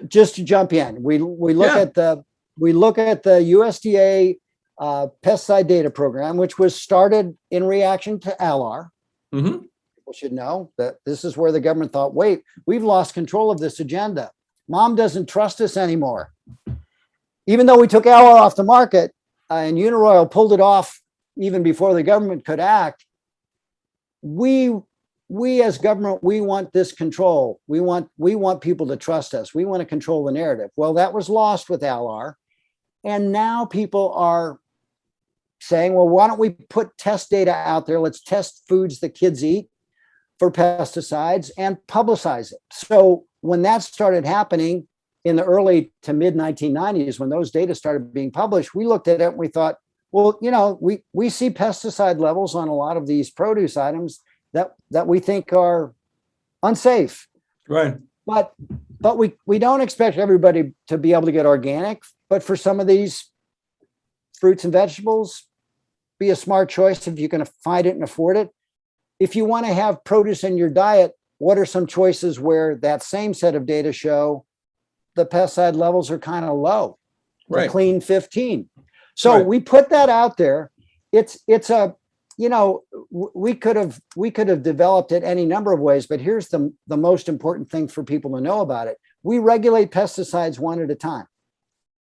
Just to jump in, we look at the USDA pesticide data program, which was started in reaction to ALAR. People should know that this is where the government thought, wait, we've lost control of this agenda. Mom doesn't trust us anymore. Even though we took ALAR off the market and Uniroyal pulled it off even before the government could act, we as government, we want this control. We want people to trust us. We want to control the narrative. Well, that was lost with ALAR. And now people are saying, well, why don't we put test data out there? Let's test foods that kids eat for pesticides and publicize it. So when that started happening in the early to mid 1990s, when those data started being published, we looked at it and we thought, well, we see pesticide levels on a lot of these produce items that we think are unsafe. Right. But we don't expect everybody to be able to get organic. But for some of these fruits and vegetables, be a smart choice if you can find it and afford it. If you want to have produce in your diet, what are some choices where that same set of data show the pesticide levels are kind of low? Right. Clean 15. So we put that out there. It's a, we could have developed it any number of ways, but here's the most important thing for people to know about it. We regulate pesticides one at a time.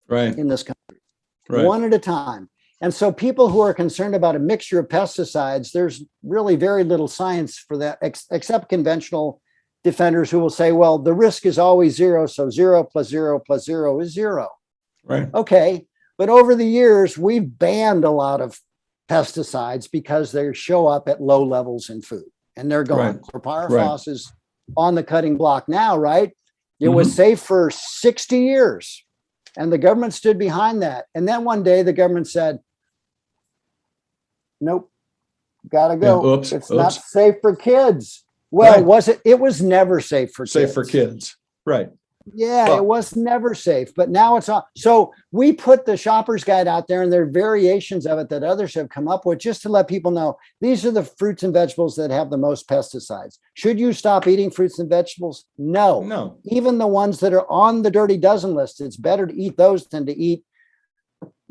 Right. In this country. Right. One at a time. And so people who are concerned about a mixture of pesticides, there's really very little science for that, except conventional defenders who will say, well, the risk is always zero. So 0 + 0 + 0 is 0. Right. Okay. But over the years, we've banned a lot of pesticides because they show up at low levels in food and they're gone. Right. Chlorpyrifos is on the cutting block now, right? It was safe for 60 years and the government stood behind that. And then one day the government said, nope, gotta go. Yeah, oops, Not safe for kids. Well, right. was it? It was never safe for kids. Safe for kids. Right. Yeah, Well, it was never safe, but now it's on. So we put the shopper's guide out there and there are variations of it that others have come up with just to let people know these are the fruits and vegetables that have the most pesticides. Should you stop eating fruits and vegetables? No. No. Even the ones that are on the dirty dozen list, it's better to eat those than to eat,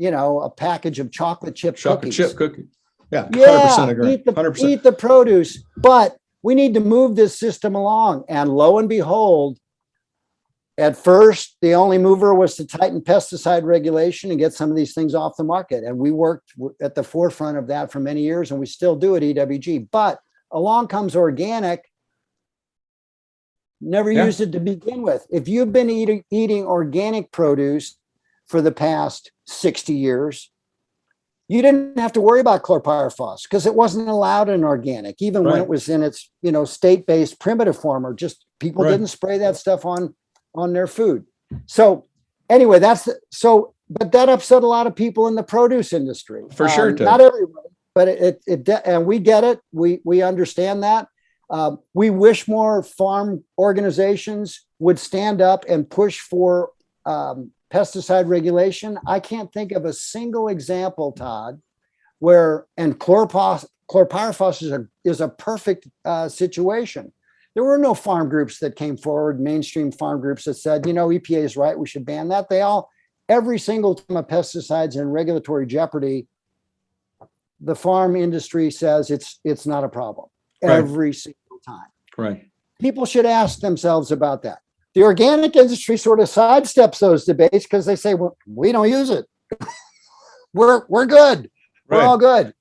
a package of chocolate chip cookies. Chocolate chip cookie. Yeah, 100% Yeah, agree. eat the 100%. eat the produce, but we need to move this system along. And lo and behold, at first, the only mover was to tighten pesticide regulation and get some of these things off the market. And we worked at the forefront of that for many years, and we still do at EWG. But along comes organic. Never used it to begin with. If you've been eating organic produce for the past 60 years, you didn't have to worry about chlorpyrifos because it wasn't allowed in organic, even when it was in its state-based primitive form, or just people didn't spray that stuff on their food. So anyway, but that upset a lot of people in the produce industry. For sure. Not everybody, but and we get it. We understand that. We wish more farm organizations would stand up and push for pesticide regulation. I can't think of a single example, Todd, and chlorpyrifos is a perfect situation. There were no farm groups that came forward, mainstream farm groups that said, EPA is right, we should ban that. Every single time a pesticide's in regulatory jeopardy, the farm industry says it's not a problem. Right. Every single time. Right. People should ask themselves about that. The organic industry sort of sidesteps those debates because they say, well, we don't use it. We're good. We're all good.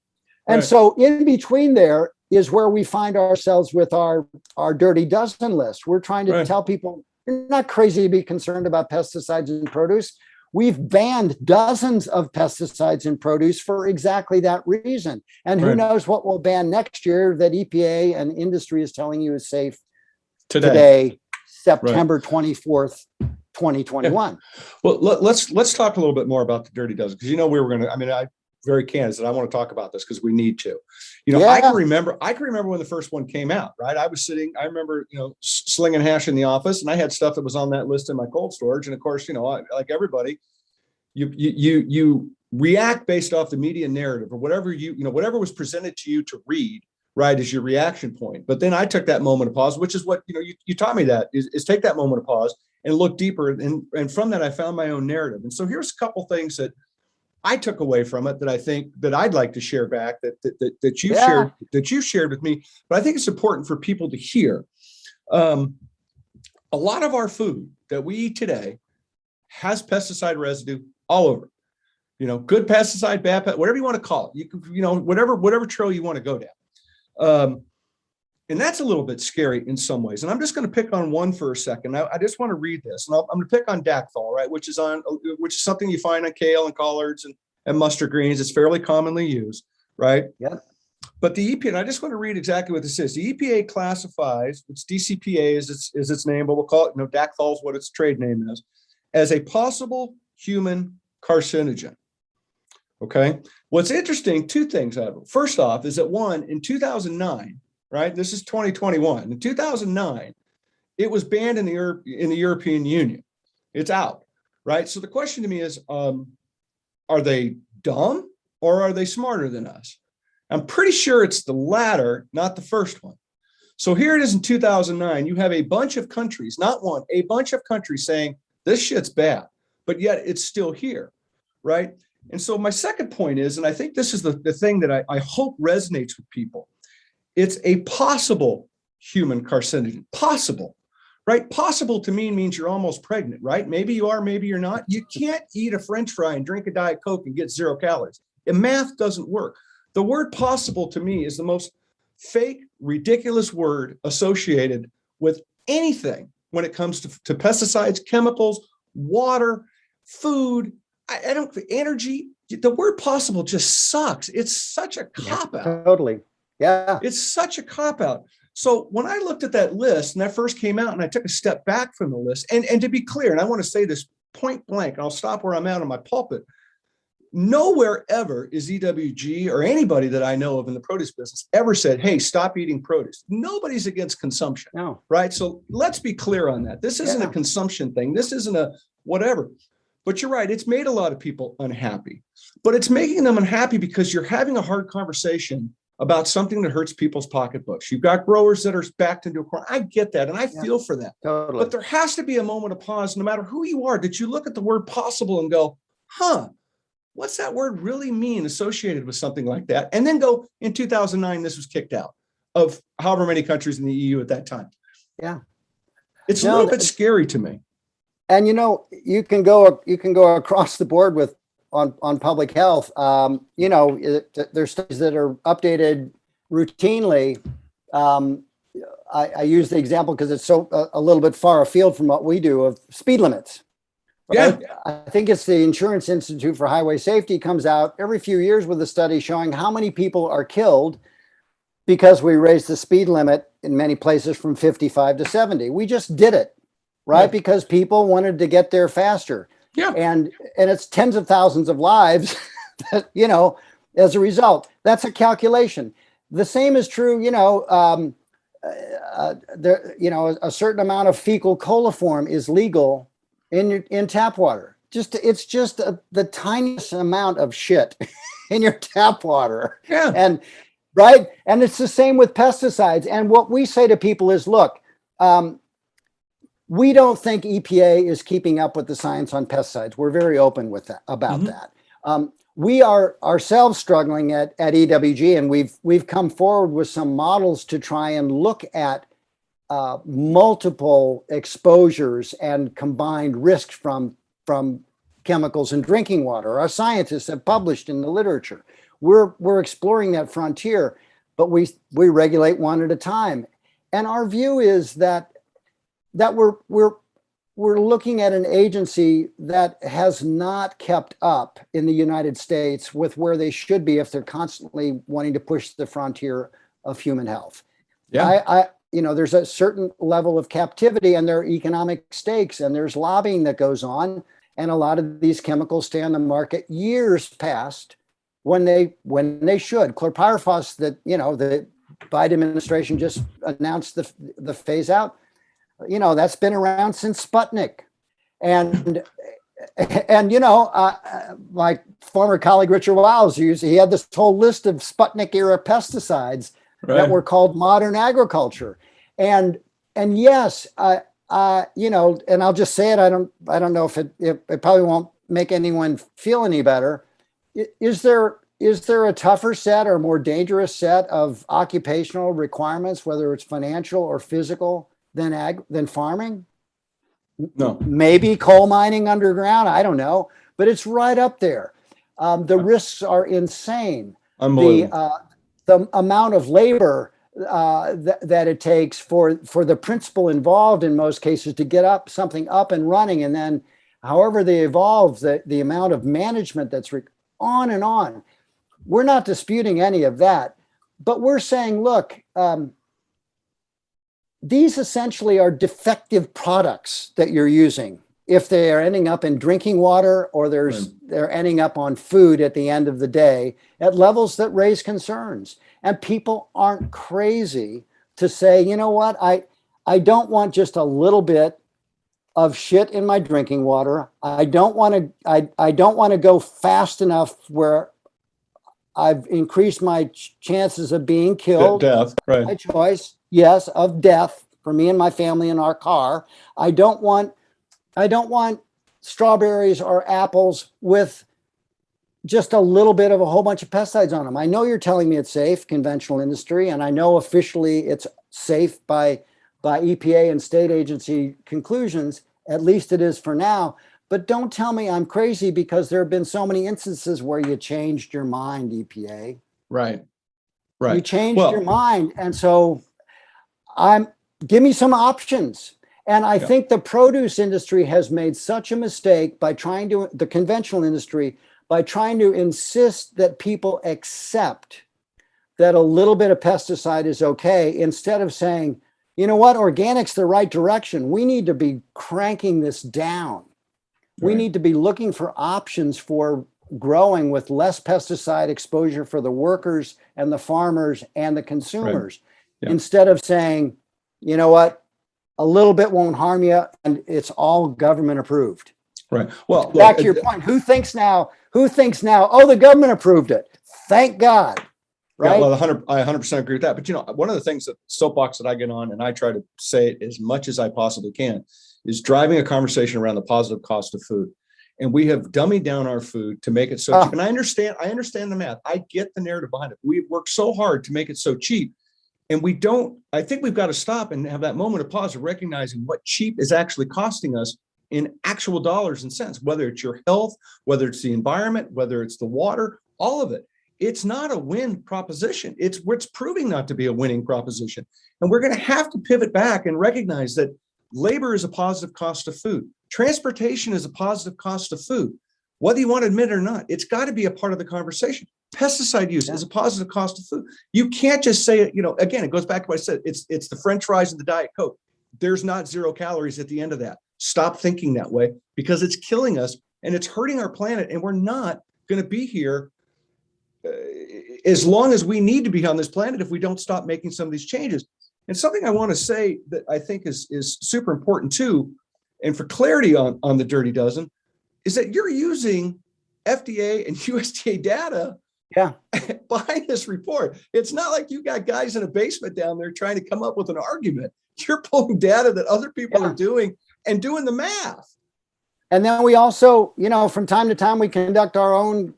And so in between there is where we find ourselves with our dirty dozen list. We're trying to tell people, you're not crazy to be concerned about pesticides in produce. We've banned dozens of pesticides in produce for exactly that reason. And who knows what we'll ban next year that EPA and industry is telling you is safe today September 24th, 2021. Yeah. Well, let's talk a little bit more about the dirty dozen, because we were going to, I very candid, and I want to talk about this because we need to. I can remember when the first one came out, right? I was sitting, I remember, slinging hash in the office, and I had stuff that was on that list in my cold storage. And of course, like everybody, you react based off the media narrative or whatever whatever was presented to you to read, right, is your reaction point. But then I took that moment of pause, which is what, you taught me that is take that moment of pause and look deeper. And from that, I found my own narrative. And so here's a couple things that I took away from it that I think that I'd like to share back that you shared with me. But I think it's important for people to hear. A lot of our food that we eat today has pesticide residue all over. Good pesticide, bad pesticide, whatever you want to call it. You can, whatever trail you want to go down. And that's a little bit scary in some ways. And I'm just going to pick on one for a second. I just want to read this. And I'm going to pick on Dacthal, right, which is something you find on kale and collards and mustard greens. It's fairly commonly used, right? Yeah. But the EPA, and I just want to read exactly what this is. The EPA classifies, it's DCPA is its name, but we'll call it, Dacthal is what its trade name is, as a possible human carcinogen. Okay. What's interesting, two things out of it. First off, is that in 2009, right? This is 2021. In 2009, it was banned in the European Union. It's out, right? So the question to me is, are they dumb or are they smarter than us? I'm pretty sure it's the latter, not the first one. So here it is in 2009. You have a bunch of countries, not one, a bunch of countries saying this shit's bad, but yet it's still here, right? And so my second point is, and I think this is the thing that I hope resonates with people. It's a possible human carcinogen. Possible, right? Possible to me means you're almost pregnant, right? Maybe you are, maybe you're not. You can't eat a French fry and drink a Diet Coke and get 0 calories. And math doesn't work. The word possible to me is the most fake, ridiculous word associated with anything when it comes to pesticides, chemicals, water, food. I don't, energy. The word possible just sucks. It's such a cop out. Totally. Yeah. It's such a cop out. So when I looked at that list and that first came out and I took a step back from the list, and to be clear, and I want to say this point blank, and I'll stop where I'm at on my pulpit. Nowhere ever is EWG or anybody that I know of in the produce business ever said, hey, stop eating produce. Nobody's against consumption, No. right? So let's be clear on that. This isn't a consumption thing. This isn't a whatever. But you're right. It's made a lot of people unhappy. But it's making them unhappy because you're having a hard conversation about something that hurts people's pocketbooks. You've got growers that are backed into a corner. I get that, and I feel for them. Totally. But there has to be a moment of pause, no matter who you are, that you look at the word possible and go, what's that word really mean associated with something like that? And then go, in 2009, this was kicked out of however many countries in the EU at that time. Yeah. It's a little bit scary to me. And you can go across the board with on public health. There's studies that are updated routinely. I use the example because it's so a little bit far afield from what we do, of speed limits. Right? Yeah. I think it's the Insurance Institute for Highway Safety comes out every few years with a study showing how many people are killed because we raised the speed limit in many places from 55 to 70. We just did it, right? Yeah. Because people wanted to get there faster. Yeah. And it's tens of thousands of lives that, as a result. That's a calculation. The same is true, a certain amount of fecal coliform is legal in tap water. It's just the tiniest amount of shit in your tap water. Yeah. And right. And it's the same with pesticides. And what we say to people is, look, we don't think EPA is keeping up with the science on pesticides. We're very open with that about that. We are ourselves struggling at EWG, and we've come forward with some models to try and look at multiple exposures and combined risks from chemicals in drinking water. Our scientists have published in the literature. We're exploring that frontier, but we regulate one at a time. And our view is that we're looking at an agency that has not kept up in the United States with where they should be if they're constantly wanting to push the frontier of human health. Yeah. There's a certain level of captivity, and there are economic stakes, and there's lobbying that goes on. And a lot of these chemicals stay on the market years past when they should. Chlorpyrifos, that the Biden administration just announced the phase out. That's been around since Sputnik. And my former colleague, Richard Wiles, he had this whole list of Sputnik era pesticides that were called modern agriculture. And yes, and I'll just say it. I don't know if it probably won't make anyone feel any better. Is there a tougher set or more dangerous set of occupational requirements, whether it's financial or physical, than farming? No. Maybe coal mining underground. I don't know, but it's right up there. The risks are insane. Unbelievable. The amount of labor that it takes for the principal involved in most cases to get something up and running, and then however they evolve, the amount of management that's on and on. We're not disputing any of that, but we're saying, look, these essentially are defective products that you're using if they are ending up in drinking water or they're ending up on food at the end of the day at levels that raise concerns. And people aren't crazy to say, you know what, I don't want just a little bit of shit in my drinking water. I don't want to go fast enough where I've increased my chances of being killed. Death, right? My choice. Yes, of death for me and my family in our car. I don't want strawberries or apples with just a little bit of a whole bunch of pesticides on them. I know you're telling me it's safe, conventional industry, and I know officially it's safe by EPA and state agency conclusions. At least it is for now. But don't tell me I'm crazy, because there have been so many instances where you changed your mind, EPA. Right. Right. You changed your mind. And so give me some options. And I think the produce industry has made such a mistake by the conventional industry, by trying to insist that people accept that a little bit of pesticide is okay, instead of saying, you know what, organic's the right direction. We need to be cranking this down. We need to be looking for options for growing with less pesticide exposure for the workers and the farmers and the consumers, instead of saying, you know what, a little bit won't harm you and it's all government approved. Right. Well, back to your point, who thinks now, oh, the government approved it. Thank God. Right. Yeah, well, I 100% agree with that. But, one of the things that soapbox that I get on, and I try to say it as much as I possibly can, is driving a conversation around the positive cost of food. And we have dummied down our food to make it so cheap. And I understand the math. I get the narrative behind it. We've worked so hard to make it so cheap. And I think we've got to stop and have that moment of pause of recognizing what cheap is actually costing us in actual dollars and cents, whether it's your health, whether it's the environment, whether it's the water, all of it. It's not a win proposition. It's proving not to be a winning proposition. And we're going to have to pivot back and recognize that labor is a positive cost of food. Transportation is a positive cost of food. Whether you want to admit it or not, it's got to be a part of the conversation. Pesticide use is a positive cost of food. You can't just say it, again, it goes back to what I said, it's the French fries and the Diet Coke. There's not 0 calories at the end of that. Stop thinking that way, because it's killing us and it's hurting our planet. And we're not going to be here as long as we need to be on this planet if we don't stop making some of these changes. And something I want to say that I think is super important too, and for clarity on the Dirty Dozen, is that you're using FDA and USDA data behind this report. It's not like you got guys in a basement down there trying to come up with an argument. You're pulling data that other people are doing and doing the math. And then we also, from time to time, we conduct our own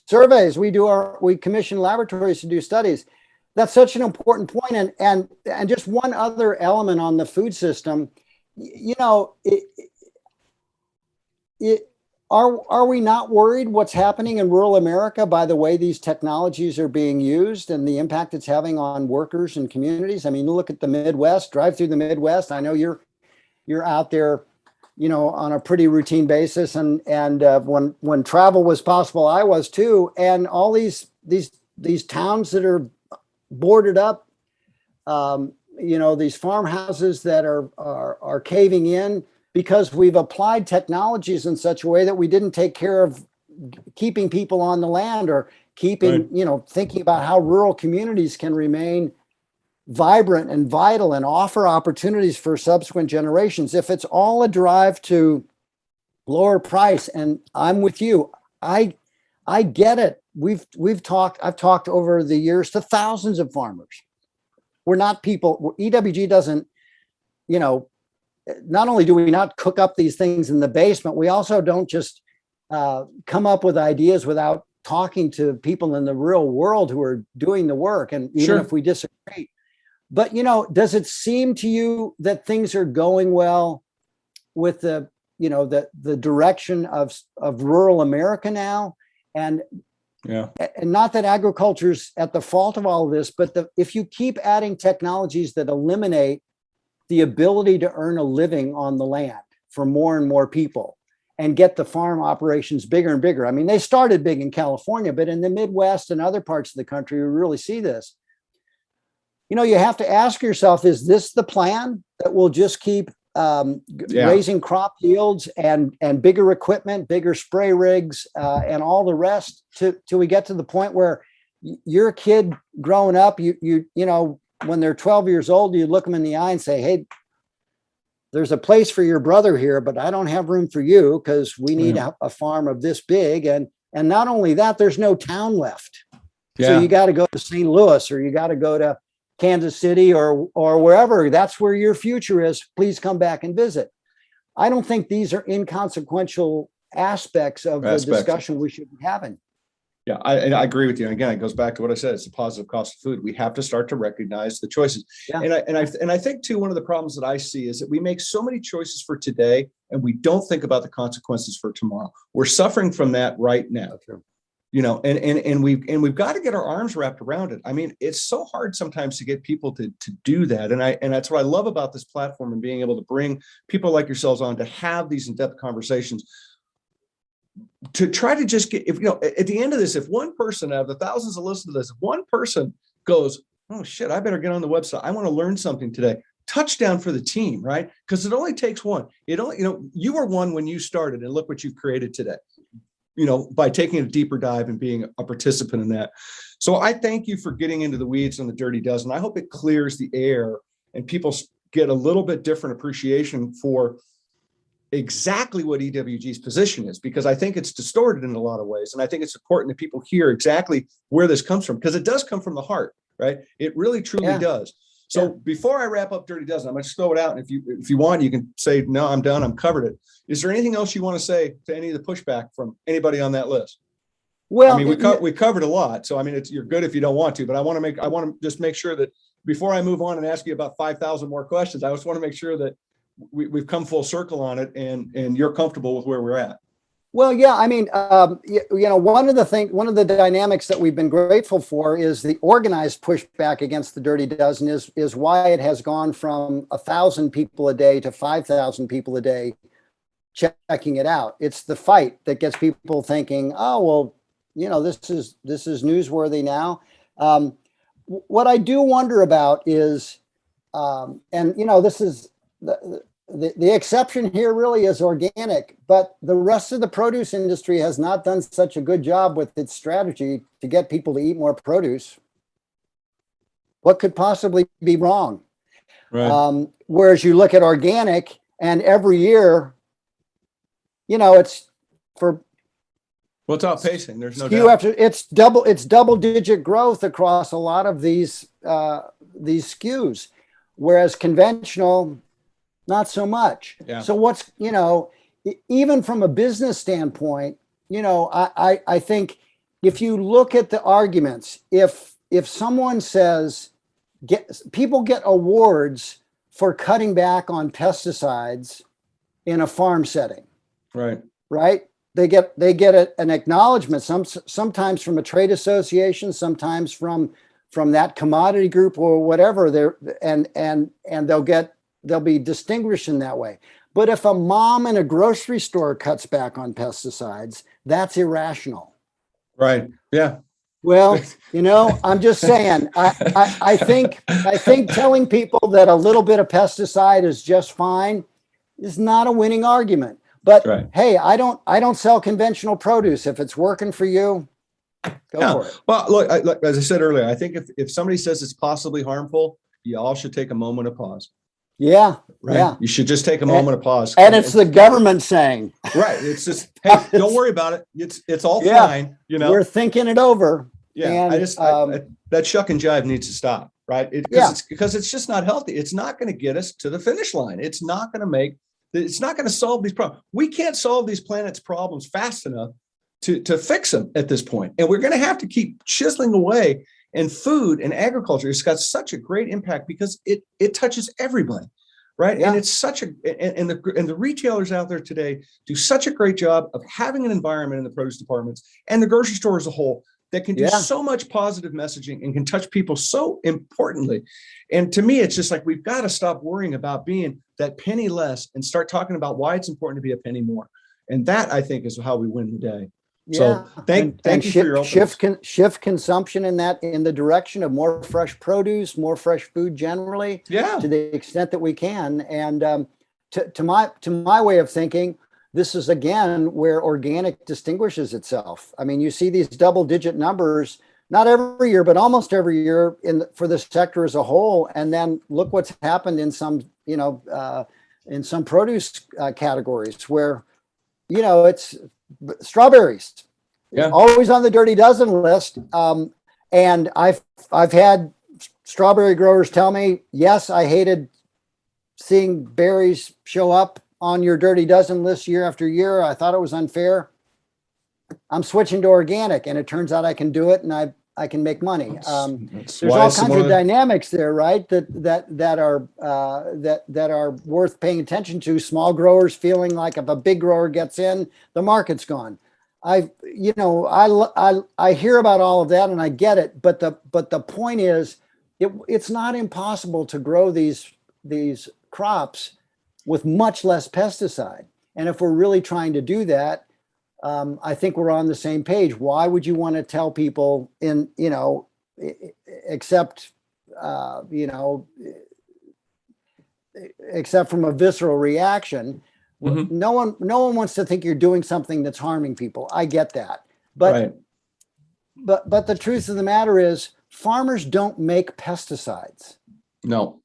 surveys. We commission laboratories to do studies. That's such an important point. And just one other element on the food system, are we not worried what's happening in rural America by the way these technologies are being used and the impact it's having on workers and communities? I mean, look at the Midwest, drive through the Midwest. I know you're out there, on a pretty routine basis. And when travel was possible, I was too. And all these towns that are boarded up, these farmhouses that are caving in because we've applied technologies in such a way that we didn't take care of keeping people on the land, or keeping, thinking about how rural communities can remain vibrant and vital and offer opportunities for subsequent generations. If it's all a drive to lower price, and I'm with you, I get it. I've talked over the years to thousands of farmers. We're not people, EWG doesn't, not only do we not cook up these things in the basement, we also don't just come up with ideas without talking to people in the real world who are doing the work. And even if we disagree, but does it seem to you that things are going well with the direction of rural America now? And not that agriculture's at the fault of all of this, but if you keep adding technologies that eliminate the ability to earn a living on the land for more and more people and get the farm operations bigger and bigger. I mean, they started big in California, but in the Midwest and other parts of the country, we really see this. You have to ask yourself, is this the plan that will just keep raising crop yields and bigger equipment, bigger spray rigs, and all the rest till we get to the point where you're a kid growing up, when they're 12 years old, you look them in the eye and say, hey, there's a place for your brother here, but I don't have room for you because we need a farm of this big. And not only that, there's no town left. So you got to go to St. Louis, or you got to go to Kansas City or wherever. That's where your future is. Please come back and visit. I don't think these are inconsequential aspects of the discussion we should be having. Yeah, I agree with you. And again, it goes back to what I said. It's the positive cost of food. We have to start to recognize the choices. Yeah. And I think too, one of the problems that I see is that we make so many choices for today and we don't think about the consequences for tomorrow. We're suffering from that right now. True. And we've got to get our arms wrapped around it. I mean, it's so hard sometimes to get people to do that. And that's what I love about this platform and being able to bring people like yourselves on to have these in-depth conversations, to try to just get, at the end of this, if one person out of the thousands that listen to this, if one person goes, oh shit, I better get on the website, I want to learn something today. Touchdown for the team, right? Because it only takes one. You were one when you started, and look what you've created today, by taking a deeper dive and being a participant in that. So I thank you for getting into the weeds on the Dirty Dozen. I hope it clears the air and people get a little bit different appreciation for exactly what EWG's position is, because I think it's distorted in a lot of ways. And I think it's important that people hear exactly where this comes from, because it does come from the heart, right? It really, truly does. So before I wrap up Dirty Dozen, I'm going to throw it out. And if you want, you can say, no, I'm done. I'm covered it. Is there anything else you want to say to any of the pushback from anybody on that list? Well, I mean, we covered a lot. So, I mean, you're good if you don't want to, but I want to just make sure that before I move on and ask you about 5,000 more questions, I just want to make sure that we've come full circle on it and you're comfortable with where we're at. Well, yeah, I mean, one of the dynamics that we've been grateful for is the organized pushback against the Dirty Dozen is why it has gone from 1,000 people a day to 5,000 people a day checking it out. It's the fight that gets people thinking, oh, well, this is newsworthy now. What I do wonder about is, this is the exception here really is organic, but the rest of the produce industry has not done such a good job with its strategy to get people to eat more produce. What could possibly be wrong? Right. Whereas you look at organic, and every year, it's for it's outpacing. There's no doubt. It's double digit growth across a lot of these SKUs, whereas conventional, not so much. Yeah. So what's, even from a business standpoint, I think if you look at the arguments, if someone says people get awards for cutting back on pesticides in a farm setting, right? They get an acknowledgement, sometimes from a trade association, sometimes from that commodity group or whatever. And they'll be distinguished in that way. But if a mom in a grocery store cuts back on pesticides, that's irrational. Right. Yeah. Well, I'm just saying, I think telling people that a little bit of pesticide is just fine is not a winning argument. But hey, I don't sell conventional produce. If it's working for you, go for it. Well, look, as I said earlier, I think if somebody says it's possibly harmful, you all should take a moment of pause. Yeah. Right. Yeah. You should just take a moment of pause. And it's the government saying. Right. It's just, hey, don't worry about it. It's all fine. We're thinking it over. Yeah. And that shuck and jive needs to stop. Right. Because it's just not healthy. It's not going to get us to the finish line. It's not going to solve these problems. We can't solve these planet's problems fast enough to fix them at this point. And we're going to have to keep chiseling away. And food and agriculture has got such a great impact because it touches everybody, right? Yeah. And it's and the retailers out there today do such a great job of having an environment in the produce departments and the grocery store as a whole that can do so much positive messaging and can touch people so importantly. And to me, it's just like, we've got to stop worrying about being that penny less and start talking about why it's important to be a penny more. And that, I think, is how we win the day. So thank you for your openness. Shift consumption in the direction of more fresh produce, more fresh food generally, to the extent that we can. And to my way of thinking, this is again where organic distinguishes itself. I mean, you see these double-digit numbers not every year, but almost every year for the sector as a whole. And then look what's happened in some produce categories where it's strawberries, always on the Dirty Dozen list. And I've had strawberry growers tell me, yes, I hated seeing berries show up on your Dirty Dozen list year after year. I thought it was unfair. I'm switching to organic, and it turns out I can do it, and I can make money. That's There's why all some kinds of of the- dynamics there, right? That are worth paying attention to. Small growers feeling like if a big grower gets in, the market's gone. I hear about all of that, and I get it. But the point is, it's not impossible to grow these crops with much less pesticide. And if we're really trying to do that, I think we're on the same page. Why would you want to tell people except from a visceral reaction? Mhm. No one wants to think you're doing something that's harming people. I get that. But Right. but the truth of the matter is, farmers don't make pesticides. No.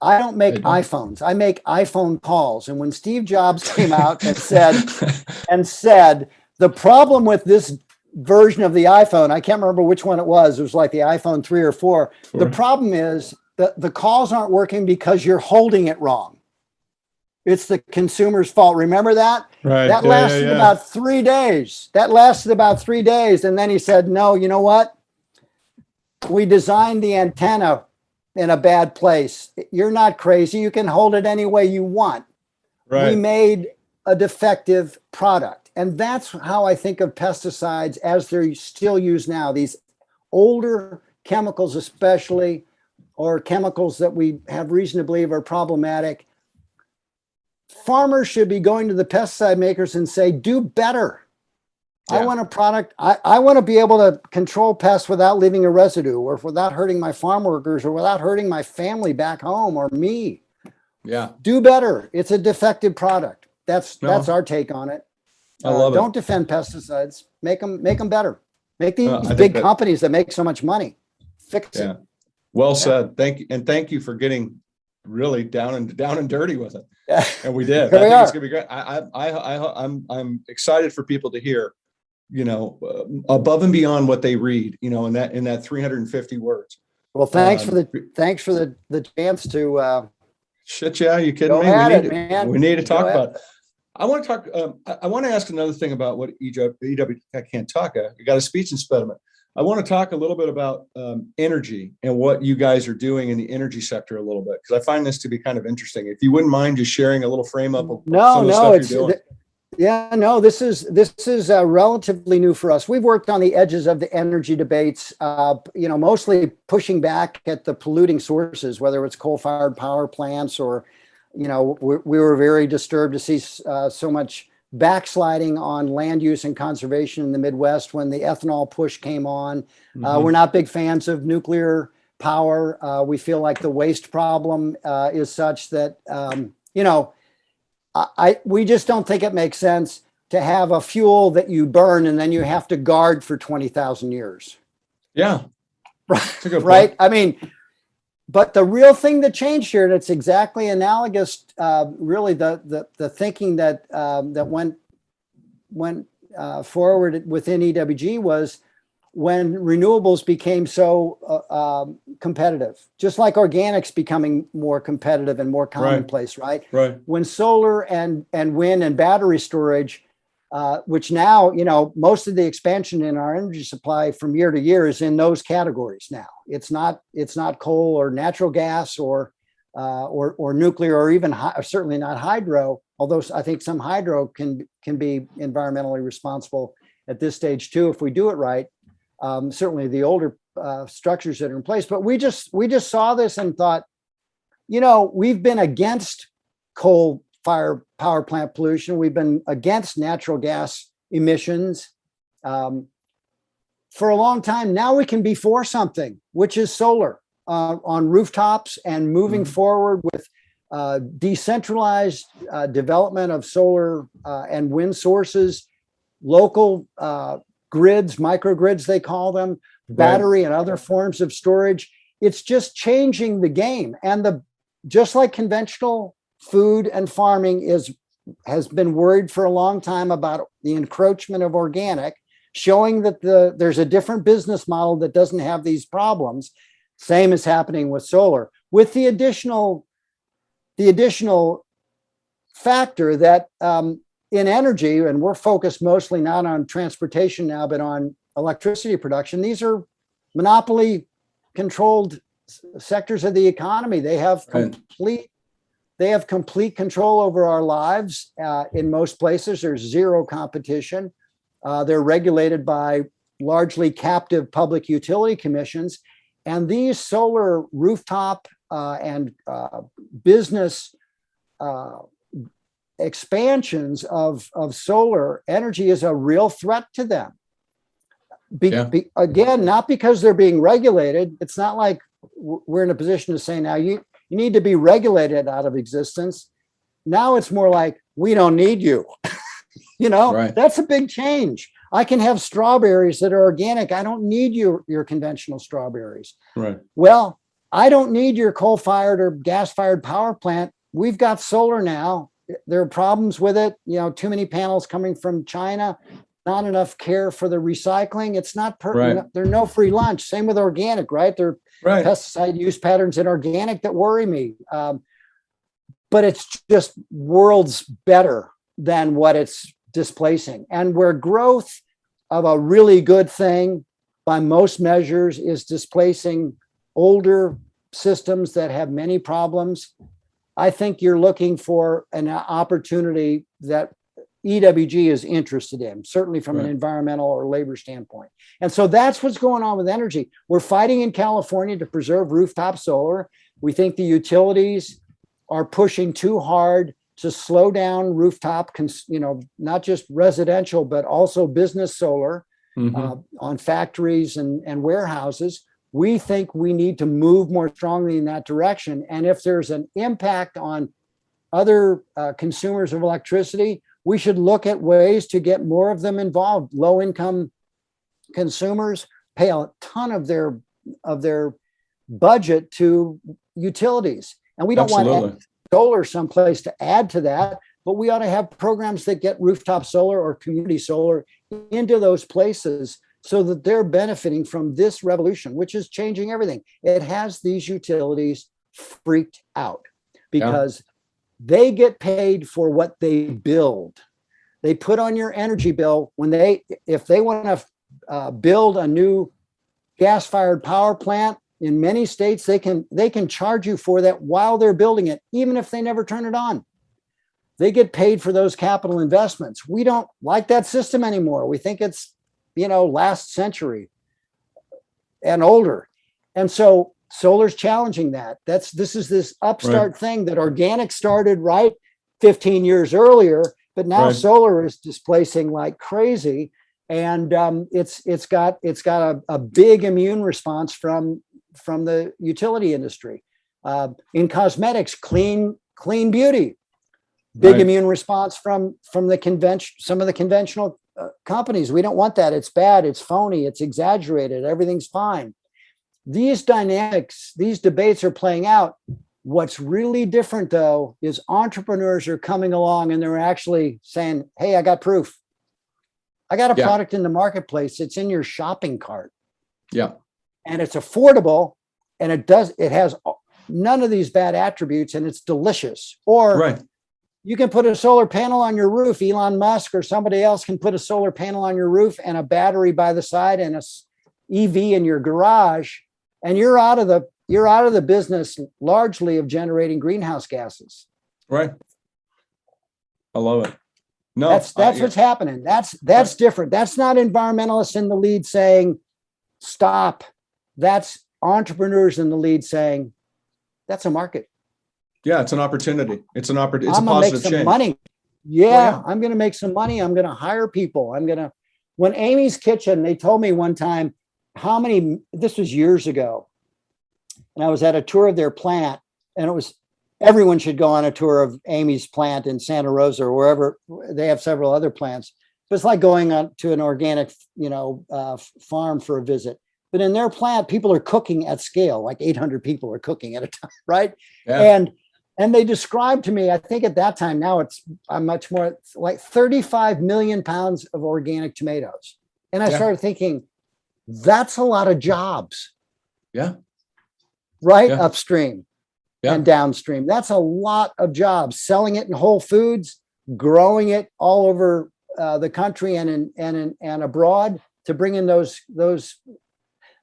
I don't make They don't. iPhones. I make iPhone calls. And when Steve Jobs came out and said the problem with this version of the iPhone, I can't remember which one it was. It was like the iPhone 3 or 4. The problem is that the calls aren't working because you're holding it wrong. It's the consumer's fault. Remember that? Right. That lasted about 3 days. And then he said, no, you know what? We designed the antenna in a bad place. You're not crazy. You can hold it any way you want. Right. We made a defective product. And that's how I think of pesticides as they're still used now. These older chemicals, especially, or chemicals that we have reason to believe are problematic. Farmers should be going to the pesticide makers and say, do better. Yeah. I want a product. I want to be able to control pests without leaving a residue, or without hurting my farm workers, or without hurting my family back home or me. Yeah. Do better. It's a defective product. That's our take on it. I love it. Don't defend pesticides. Make them better. Make these I think big that- companies that make so much money fix it. Yeah. Well said. Thank you. And thank you for getting really down and dirty with it. And we did. Here we I think are. it's gonna be great. I'm excited for people to hear, above and beyond what they read, in that 350 words. Well, thanks for the chance to Shit, yeah, you kidding go me? at it, man. We need to talk Go at about. I want to talk. I want to ask another thing about what EW. I can't talk. I got a speech impediment. I want to talk a little bit about energy and what you guys are doing in the energy sector a little bit, because I find this to be kind of interesting. If you wouldn't mind just sharing a little frame up of some of the stuff you're doing. This is relatively new for us. We've worked on the edges of the energy debates, mostly pushing back at the polluting sources, whether it's coal-fired power plants or, we were very disturbed to see so much backsliding on land use and conservation in the Midwest when the ethanol push came on. We're not big fans of nuclear power. We feel like the waste problem is such that, we just don't think it makes sense to have a fuel that you burn and then you have to guard for 20,000 years. Yeah. Right. I mean, but the real thing that changed here, and it's exactly analogous, really the thinking that went forward within EWG was when renewables became so competitive, just like organics becoming more competitive and more commonplace, right? Right. When solar and wind and battery storage, which now, most of the expansion in our energy supply from year to year is in those categories now. It's not coal or natural gas or nuclear, or even certainly not hydro, although I think some hydro can be environmentally responsible at this stage too, if we do it right. Certainly the older structures that are in place, but we just saw this and thought, we've been against coal fire power plant pollution. We've been against natural gas emissions for a long time. Now we can be for something, which is solar on rooftops, and moving forward with decentralized development of solar and wind sources, local grids, microgrids, they call them, battery and other forms of storage. It's just changing the game. And just like conventional food and farming has been worried for a long time about the encroachment of organic, showing that there's a different business model that doesn't have these problems. Same is happening with solar, with the additional factor that in energy, and we're focused mostly not on transportation now, but on electricity production. These are monopoly controlled sectors of the economy. They have complete control over our lives. In most places, there's zero competition. They're regulated by largely captive public utility commissions. And these solar rooftop and business expansions of solar energy is a real threat to them. Again, not because they're being regulated. It's not like we're in a position to say, now you need to be regulated out of existence. Now it's more like, we don't need you. That's a big change. I can have strawberries that are organic. I don't need your conventional strawberries. Right. Well, I don't need your coal-fired or gas-fired power plant. We've got solar now. There are problems with it. Too many panels coming from China, not enough care for the recycling. It's not There's no free lunch. Same with organic, right? There are pesticide use patterns in organic that worry me. But it's just worlds better than what it's displacing. And where growth of a really good thing by most measures is displacing older systems that have many problems, I think you're looking for an opportunity that EWG is interested in, certainly from an environmental or labor standpoint. And so that's what's going on with energy. We're fighting in California to preserve rooftop solar. We think the utilities are pushing too hard to slow down rooftop, not just residential, but also business solar on factories and warehouses. We think we need to move more strongly in that direction. And if there's an impact on other consumers of electricity, we should look at ways to get more of them involved. Low-income consumers pay a ton of their budget to utilities. And we don't want solar someplace to add to that, but we ought to have programs that get rooftop solar or community solar into those places so that they're benefiting from this revolution, which is changing everything. It has these utilities freaked out because they get paid for what they build. They put on your energy bill if they want to build a new gas-fired power plant. In many states, they can charge you for that while they're building it, even if they never turn it on. They get paid for those capital investments. We don't like that system anymore. We think it's, last century and older. And so solar's challenging that. This is this upstart thing that organic started 15 years earlier, but now solar is displacing like crazy. And it's got a big immune response from the utility industry. In cosmetics, clean beauty, big immune response from some of the conventional companies. We don't want that. It's bad. It's phony. It's exaggerated. Everything's fine. These dynamics, these debates are playing out. What's really different, though, is entrepreneurs are coming along and they're actually saying, hey, I got proof. I got a product in the marketplace. It's in your shopping cart. Yeah. And it's affordable, and it has none of these bad attributes, and it's delicious. Or you can put a solar panel on your roof. Elon Musk or somebody else can put a solar panel on your roof and a battery by the side and a EV in your garage, and you're out of the business largely of generating greenhouse gases. Right. I love it. No, that's what's happening. That's different. That's not environmentalists in the lead saying stop. That's entrepreneurs in the lead saying that's a market. Yeah, it's an opportunity. It's a positive change. I'm going to make some money. Yeah, I'm going to make some money. I'm going to hire people. When Amy's Kitchen, they told me one time this was years ago, and I was at a tour of their plant, and everyone should go on a tour of Amy's plant in Santa Rosa or wherever. They have several other plants. But it's like going on to an organic, farm for a visit. But in their plant, people are cooking at scale, like 800 people are cooking at a time, right? Yeah. And they described to me, I think at that time, now it's much more, like 35 million pounds of organic tomatoes. And I started thinking, that's a lot of jobs. Yeah. Right? Upstream and downstream. That's a lot of jobs. Selling it in Whole Foods, growing it all over the country and abroad to bring in those.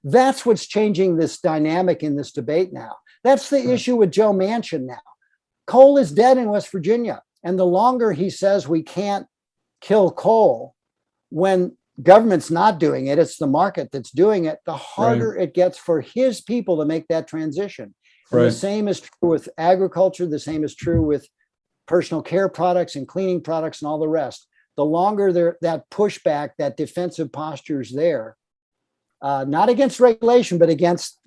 That's what's changing this dynamic in this debate now. That's the issue with Joe Manchin now. Coal is dead in West Virginia. And the longer he says we can't kill coal when government's not doing it, it's the market that's doing it, the harder it gets for his people to make that transition. And the same is true with agriculture. The same is true with personal care products and cleaning products and all the rest. The longer that pushback, that defensive posture is there, not against regulation, but against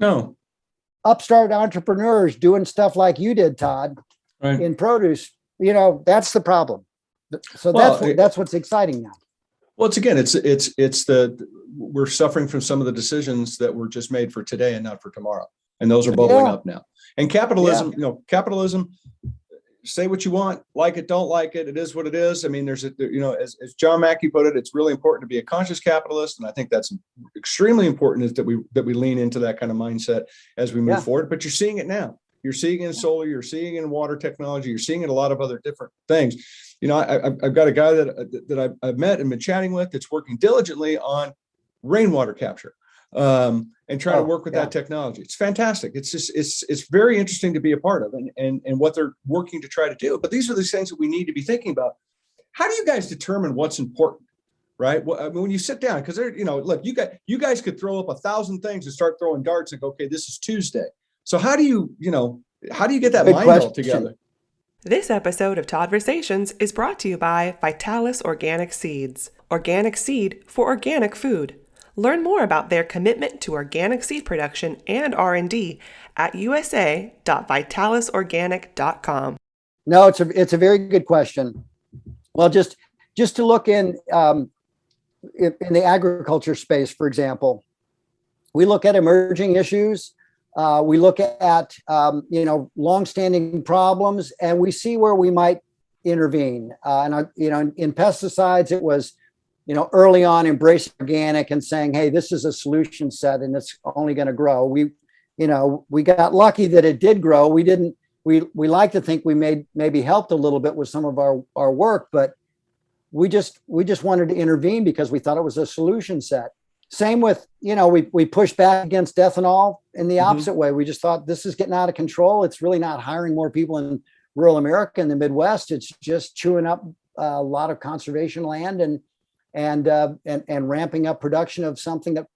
upstart entrepreneurs doing stuff like you did, Todd, in produce. That's the problem. So that's what's exciting now. Well, we're suffering from some of the decisions that were just made for today and not for tomorrow. And those are bubbling up now. And capitalism, capitalism, say what you want, like it, don't like it. It is what it is. I mean, as John Mackey put it, it's really important to be a conscious capitalist. And I think that's extremely important, is that we lean into that kind of mindset as we move forward. But you're seeing it now. You're seeing it in solar, you're seeing it in water technology, you're seeing it in a lot of other different things. I've got a guy that I've met and been chatting with that's working diligently on rainwater capture. And try to work with that technology. It's fantastic. It's just, it's very interesting to be a part of and what they're working to try to do. But these are the things that we need to be thinking about. How do you guys determine what's important, right? Well, I mean, when you sit down, because look, you guys could throw up 1,000 things and start throwing darts and go, okay, this is Tuesday. So how do you get that mind all together? This episode of Todd-versations is brought to you by Vitalis Organic Seeds. Organic seed for organic food. Learn more about their commitment to organic seed production and R&D at usa.vitalisorganic.com. No, it's a very good question. Well, just to look in the agriculture space, for example, we look at emerging issues. We look at longstanding problems, and we see where we might intervene. In pesticides, it was early on embracing organic and saying, hey, this is a solution set and it's only going to grow. We got lucky that it did grow. We like to think we maybe helped a little bit with some of our work, but we just wanted to intervene because we thought it was a solution set. Same with, we pushed back against ethanol in the opposite way. We just thought this is getting out of control. It's really not hiring more people in rural America and the Midwest. It's just chewing up a lot of conservation land and ramping up production of something that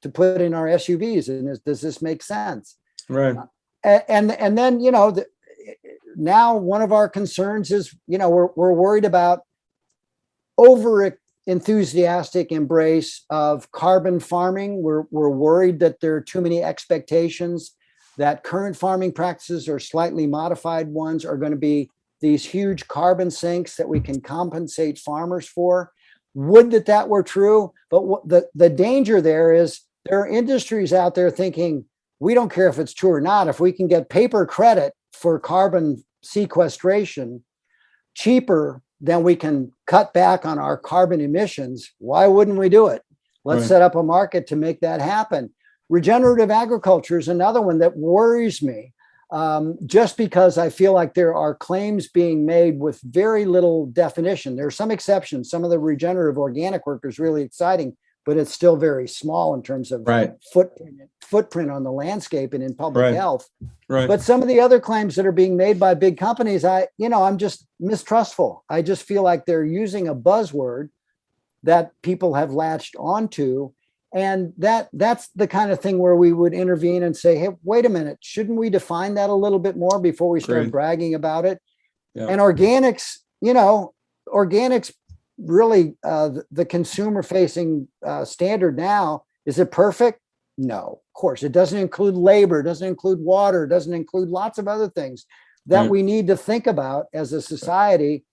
to put in our SUVs. And does this make sense? Right. And then now one of our concerns is we're worried about over enthusiastic embrace of carbon farming. We're worried that there are too many expectations that current farming practices or slightly modified ones are going to be these huge carbon sinks that we can compensate farmers for. Would that were true, but the danger there is there are industries out there thinking, we don't care if it's true or not. If we can get paper credit for carbon sequestration cheaper than we can cut back on our carbon emissions, why wouldn't we do it? Let's set up a market to make that happen. Regenerative agriculture is another one that worries me. Just because I feel like there are claims being made with very little definition. There are some exceptions. Some of the regenerative organic work is really exciting, but it's still very small in terms of footprint on the landscape and in public health. Right. But some of the other claims that are being made by big companies, I'm just mistrustful. I just feel like they're using a buzzword that people have latched onto. And that's the kind of thing where we would intervene and say, hey, wait a minute, shouldn't we define that a little bit more before we start bragging about it? Yeah. And organics, really the consumer facing standard now, is it perfect? No, of course. It doesn't include labor, it doesn't include water, it doesn't include lots of other things that we need to think about as a society.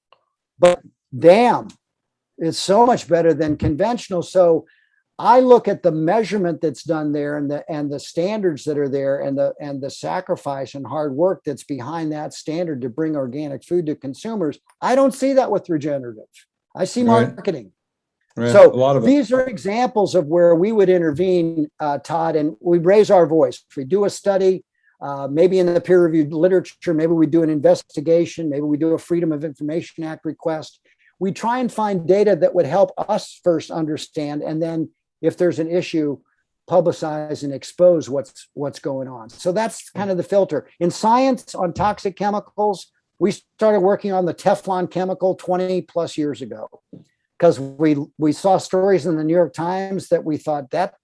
But damn, it's so much better than conventional. So I look at the measurement that's done there and the standards that are there and the sacrifice and hard work that's behind that standard to bring organic food to consumers. I don't see that with regenerative. I see marketing. Right. So these are examples of where we would intervene, Todd, and we raise our voice. If we do a study, maybe in the peer-reviewed literature, maybe we do an investigation, maybe we do a Freedom of Information Act request. We try and find data that would help us first understand, and then if there's an issue, publicize and expose what's going on. So that's kind of the filter. In science on toxic chemicals, we started working on the Teflon chemical 20 plus years ago, because we saw stories in the New York Times that we thought that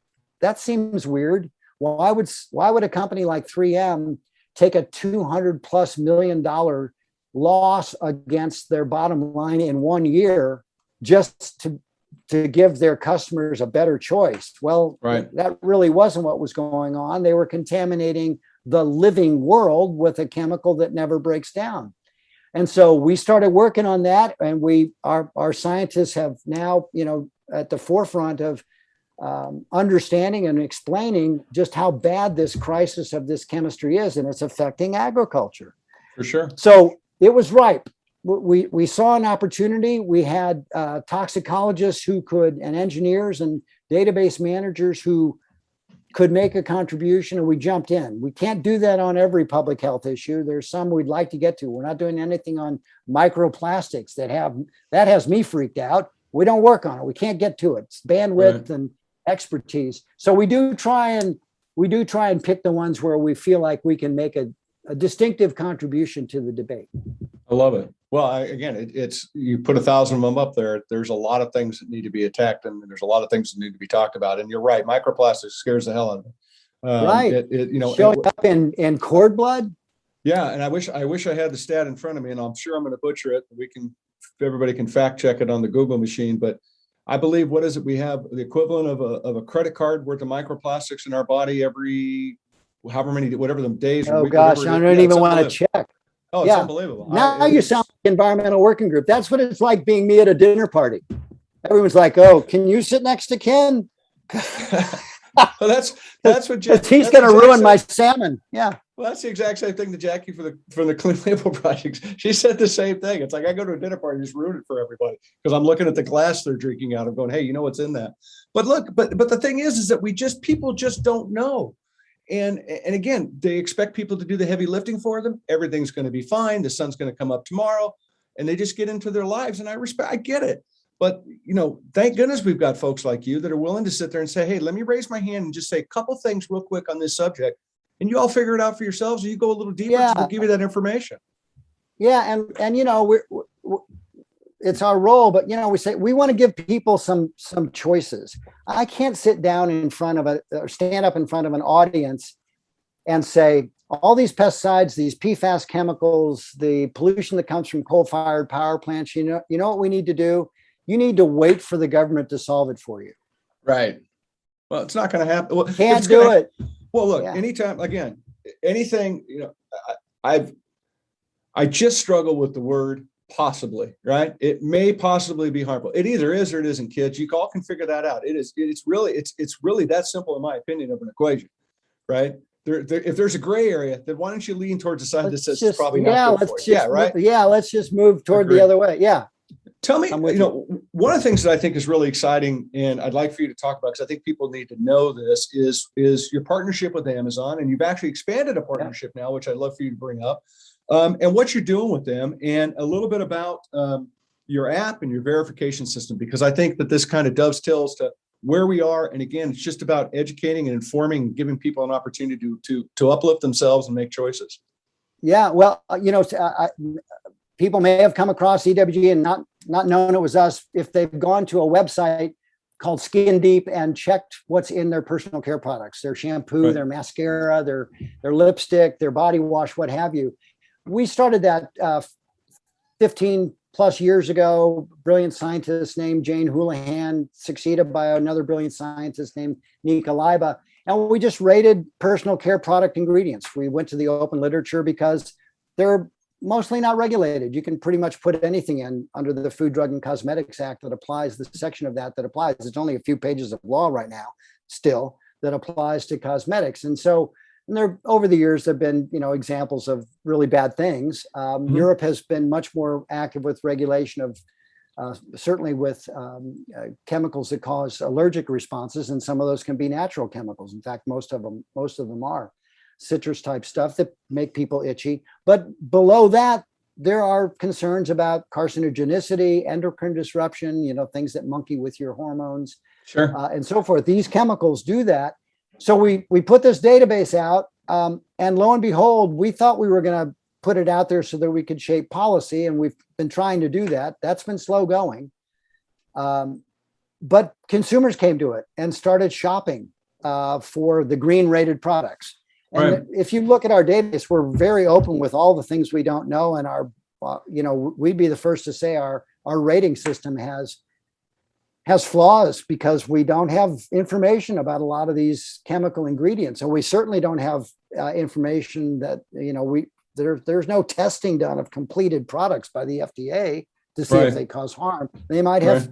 seems weird. Why would a company like 3M take a $200+ million loss against their bottom line in 1 year just to give their customers a better choice? Well, right. That really wasn't what was going on. They were contaminating the living world with a chemical that never breaks down. And so we started working on that, and our scientists have now, at the forefront of understanding and explaining just how bad this crisis of this chemistry is, and it's affecting agriculture. For sure. So it was ripe. We saw an opportunity. We had toxicologists and engineers and database managers who could make a contribution, and we jumped in. We can't do that on every public health issue. There's some we'd like to get to. We're not doing anything on microplastics that has me freaked out. We don't work on it. We can't get to it. It's bandwidth and expertise. So we do try and pick the ones where we feel like we can make a distinctive contribution to the debate. I love it. Well, it's you put 1,000 of them up there. There's a lot of things that need to be attacked, and there's a lot of things that need to be talked about. And you're right, microplastics scares the hell out of me. Right. Showing up in cord blood. Yeah, and I wish I had the stat in front of me, and I'm sure I'm going to butcher it. Everybody can fact check it on the Google machine, but I believe, what is it? We have the equivalent of a credit card worth of microplastics in our body every however many, whatever the days. Oh gosh, I don't even want to check. Oh, it's unbelievable. Now you sound like environmental working group. That's what it's like being me at a dinner party. Everyone's like, "Oh, can you sit next to Ken?" Well, that's what he's going to ruin my salmon. Yeah. Well, that's the exact same thing that Jackie from the Clean Label Project. She said the same thing. It's like, I go to a dinner party, just ruin it for everybody because I'm looking at the glass they're drinking out of, going, "Hey, you know what's in that?" But look, but the thing is that people just don't know. And again, they expect people to do the heavy lifting for them. Everything's going to be fine. The sun's going to come up tomorrow, and they just get into their lives. And I get it. But, thank goodness we've got folks like you that are willing to sit there and say, "Hey, let me raise my hand and just say a couple things real quick on this subject. And you all figure it out for yourselves, or you go a little deeper, so we'll give you that information." Yeah. And it's our role, but we say we want to give people some choices. I can't sit down or stand up in front of an audience and say, all these pesticides, these PFAS chemicals, the pollution that comes from coal-fired power plants, you know what we need to do? You need to wait for the government to solve it for you. Right. Well, it's not going to happen. Well, can't do it. Well, look, anytime, again, anything, I just struggle with the word possibly, right? It may possibly be harmful. It either is or it isn't, kids. You all can figure that out. It's really that simple, in my opinion, of an equation, right? If there's a gray area, then why don't you lean towards the side that says it's probably not good for you? Right? Let's just move toward the other way. Yeah. Tell me, one of the things that I think is really exciting, and I'd like for you to talk about, because I think people need to know this, is your partnership with Amazon. And you've actually expanded a partnership now, which I'd love for you to bring up, and what you're doing with them, and a little bit about your app and your verification system, because I think that this kind of dovetails to where we are. And again, it's just about educating and informing, and giving people an opportunity to uplift themselves and make choices. Yeah. Well, people may have come across EWG and not known it was us if they've gone to a website called Skin Deep and checked what's in their personal care products, their shampoo, their mascara, their lipstick, their body wash, what have you. We started that 15 plus years ago. Brilliant scientist named Jane Houlihan, succeeded by another brilliant scientist named Nika Leiba. And we just rated personal care product ingredients. We went to the open literature because they're mostly not regulated. You can pretty much put anything in under the Food, Drug, and Cosmetics Act that applies, the section of that applies. It's only a few pages of law right now still that applies to cosmetics. And so over the years, there have been, examples of really bad things. Europe has been much more active with regulation of certainly with chemicals that cause allergic responses. And some of those can be natural chemicals. In fact, most of them are. citrus type stuff that make people itchy. But below that, there are concerns about carcinogenicity, endocrine disruption, things that monkey with your hormones, Sure. and so forth. These chemicals do that. So we put this database out, and lo and behold, we thought we were going to put it out there so that we could shape policy, and we've been trying to do that. That's been slow going. But consumers came to it and started shopping for the green rated products. And Right. if you look at our database, we're very open with all the things we don't know. And we'd be the first to say our rating system has flaws because we don't have information about a lot of these chemical ingredients. And we certainly don't have information that, there's no testing done of completed products by the FDA to see if they cause harm. They might have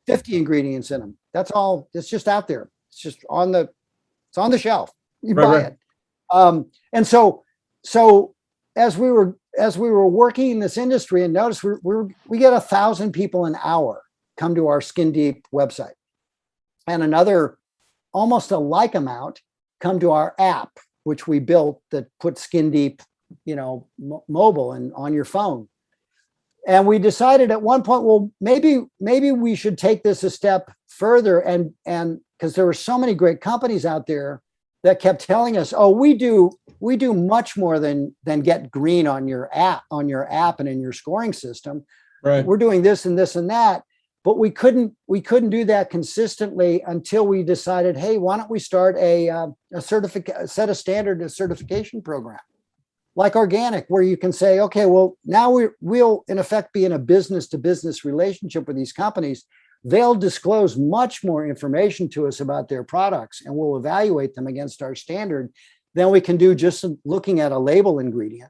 50 ingredients in them. That's all. It's just out there. It's just on the shelf. You buy it. And so as we were working in this industry, and notice we get 1,000 people an hour come to our Skin Deep website, and another almost a like amount come to our app, which we built that puts Skin Deep, mobile and on your phone. And we decided at one point, well, maybe we should take this a step further, and because there were so many great companies out there that kept telling us, oh, we do much more than get green on your app and in your scoring system. Right. We're doing this and this and that, but we couldn't do that consistently until we decided, hey, why don't we start a set a standard certification program like organic, where you can say, okay, well, now we'll in effect be in a business to business relationship with these companies. They'll disclose much more information to us about their products, and we'll evaluate them against our standard than we can do just looking at a label ingredient,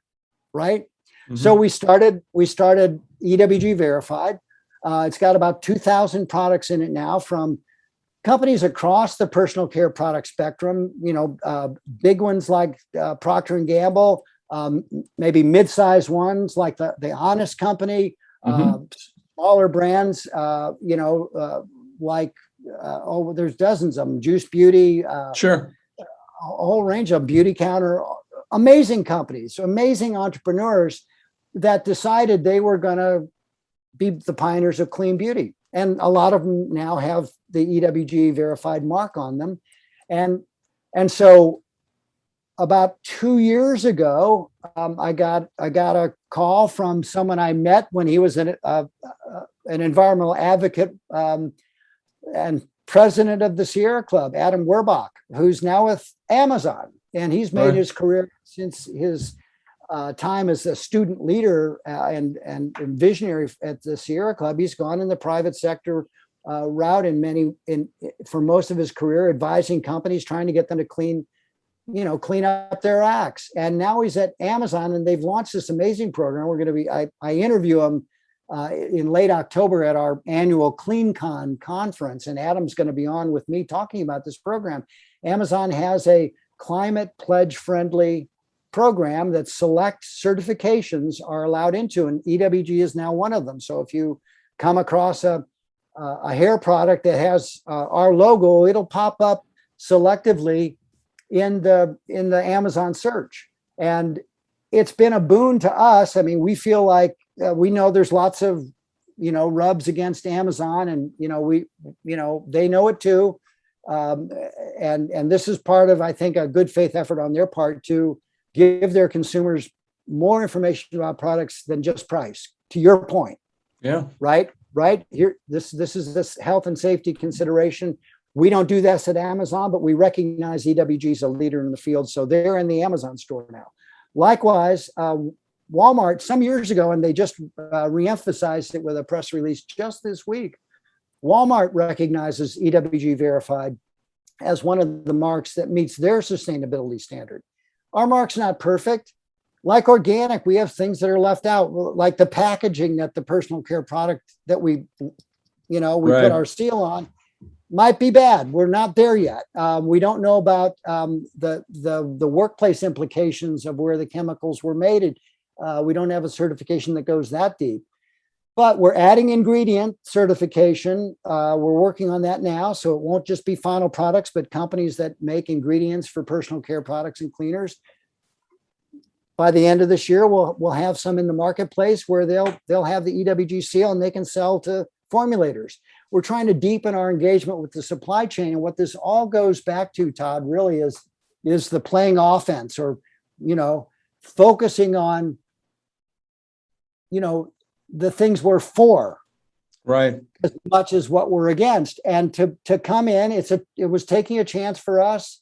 right? Mm-hmm. So we started EWG verified. It's got about 2,000 products in it now from companies across the personal care product spectrum, big ones like Procter & Gamble, maybe mid-sized ones like the Honest Company, smaller brands, there's dozens of them, Juice Beauty, sure, a whole range of Beauty Counter, amazing companies, amazing entrepreneurs that decided they were going to be the pioneers of clean beauty. And a lot of them now have the EWG verified mark on them. And so about 2 years ago, I got a call from someone I met when he was an environmental advocate and president of the Sierra Club, Adam Werbach, who's now with Amazon. And he's made his career since his time as a student leader and visionary at the Sierra Club. He's gone in the private sector route for most of his career, advising companies, trying to get them to clean up their acts. And now he's at Amazon, and they've launched this amazing program. We're going to I interview him in late October at our annual CleanCon conference, and Adam's going to be on with me talking about this program. Amazon has a climate pledge friendly program that select certifications are allowed into, and EWG is now one of them. So if you come across a hair product that has our logo, it'll pop up selectively in the Amazon search. And it's been a boon to us. I mean, we feel like we know there's lots of rubs against Amazon, and they know it too. And this is part of, I think, a good faith effort on their part to give their consumers more information about products than just price, to your point. Yeah. Right here, this is this health and safety consideration. We don't do this at Amazon, but we recognize EWG is a leader in the field, so they're in the Amazon store now. Likewise, Walmart some years ago, and they just reemphasized it with a press release just this week. Walmart recognizes EWG verified as one of the marks that meets their sustainability standard. Our mark's not perfect. Like organic, we have things that are left out, like the packaging that the personal care product that we put our seal on might be bad. We're not there yet. We don't know about the workplace implications of where the chemicals were made. We don't have a certification that goes that deep. But we're adding ingredient certification. We're working on that now. So it won't just be final products, but companies that make ingredients for personal care products and cleaners. by the end of this year, we'll have some in the marketplace where they'll have the EWG seal and they can sell to formulators. We're trying to deepen our engagement with the supply chain. And what this all goes back to, Todd, really is the playing offense, or, focusing on, the things we're for. Right. As much as what we're against. And to come in, it was taking a chance for us.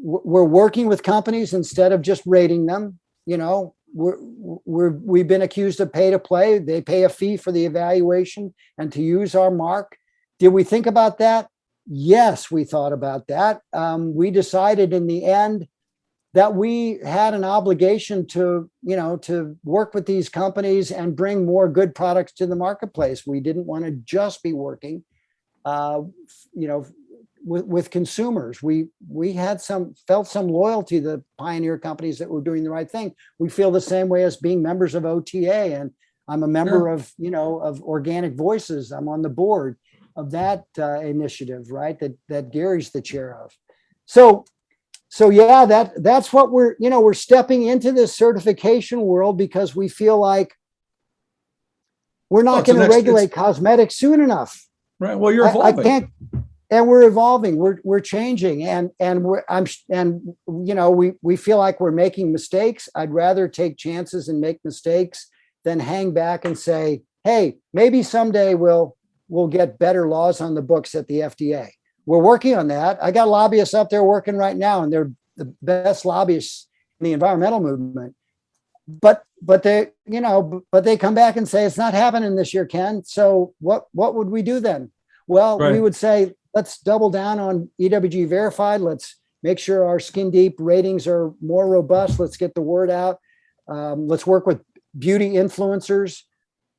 We're working with companies instead of just rating them. We've been accused of pay to play. They pay a fee for the evaluation and to use our mark. Did we think about that? Yes, we thought about that. We decided in the end that we had an obligation to work with these companies and bring more good products to the marketplace. We didn't want to just be working, with consumers. We felt some loyalty to the pioneer companies that were doing the right thing. We feel the same way as being members of OTA, and I'm a member of Organic Voices. I'm on the board of that initiative, right? That Gary's the chair of. So yeah, that's what we're stepping into this certification world because we feel like we're not going to regulate cosmetics soon enough. Right. Well, you're evolving. And we're evolving. We're changing, and we feel like we're making mistakes. I'd rather take chances and make mistakes than hang back and say, hey, maybe someday we'll get better laws on the books at the FDA. We're working on that. I got lobbyists up there working right now, and they're the best lobbyists in the environmental movement. But they come back and say it's not happening this year, Ken. So what would we do then? Well, we would say, let's double down on EWG verified. Let's make sure our skin deep ratings are more robust. Let's get the word out. Let's work with beauty influencers.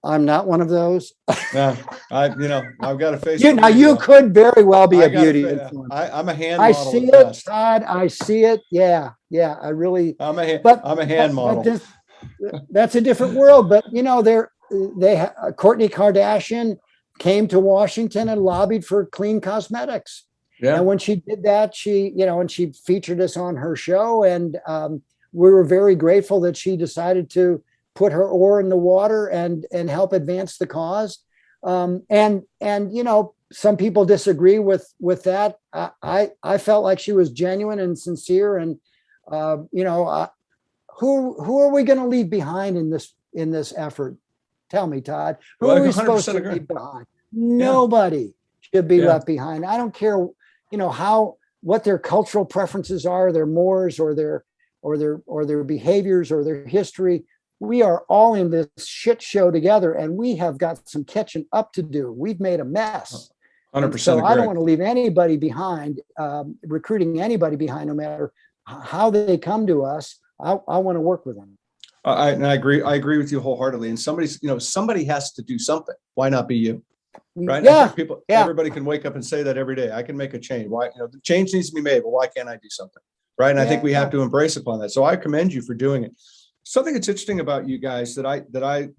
I'm not one of those. Yeah, I've got a face. Now you could very well be a beauty influencer. I'm a hand model. I see it, Todd. I see it. Yeah. I really. I'm a hand model. That's a different world. But Kourtney Kardashian came to Washington and lobbied for clean cosmetics. Yeah. And when she did that, she featured us on her show, and we were very grateful that she decided to put her oar in the water and help advance the cause. And some people disagree with that. I felt like she was genuine and sincere. And who are we going to leave behind in this effort? Tell me, Todd. Who are we supposed to leave behind? Nobody should be left behind. I don't care, what their cultural preferences are, their mores, or their behaviors, or their history. We are all in this shit show together, and we have got some catching up to do. We've made a mess. 100%. So I don't want to leave anybody behind, recruiting anybody behind, no matter how they come to us. I want to work with them. I agree. I agree with you wholeheartedly. And somebody has to do something. Why not be you? Right? Yeah. I think everybody can wake up and say that every day. I can make a change. Why? The change needs to be made, but why can't I do something? Right? And I think we have to embrace upon that. So I commend you for doing it. Something that's interesting about you guys that I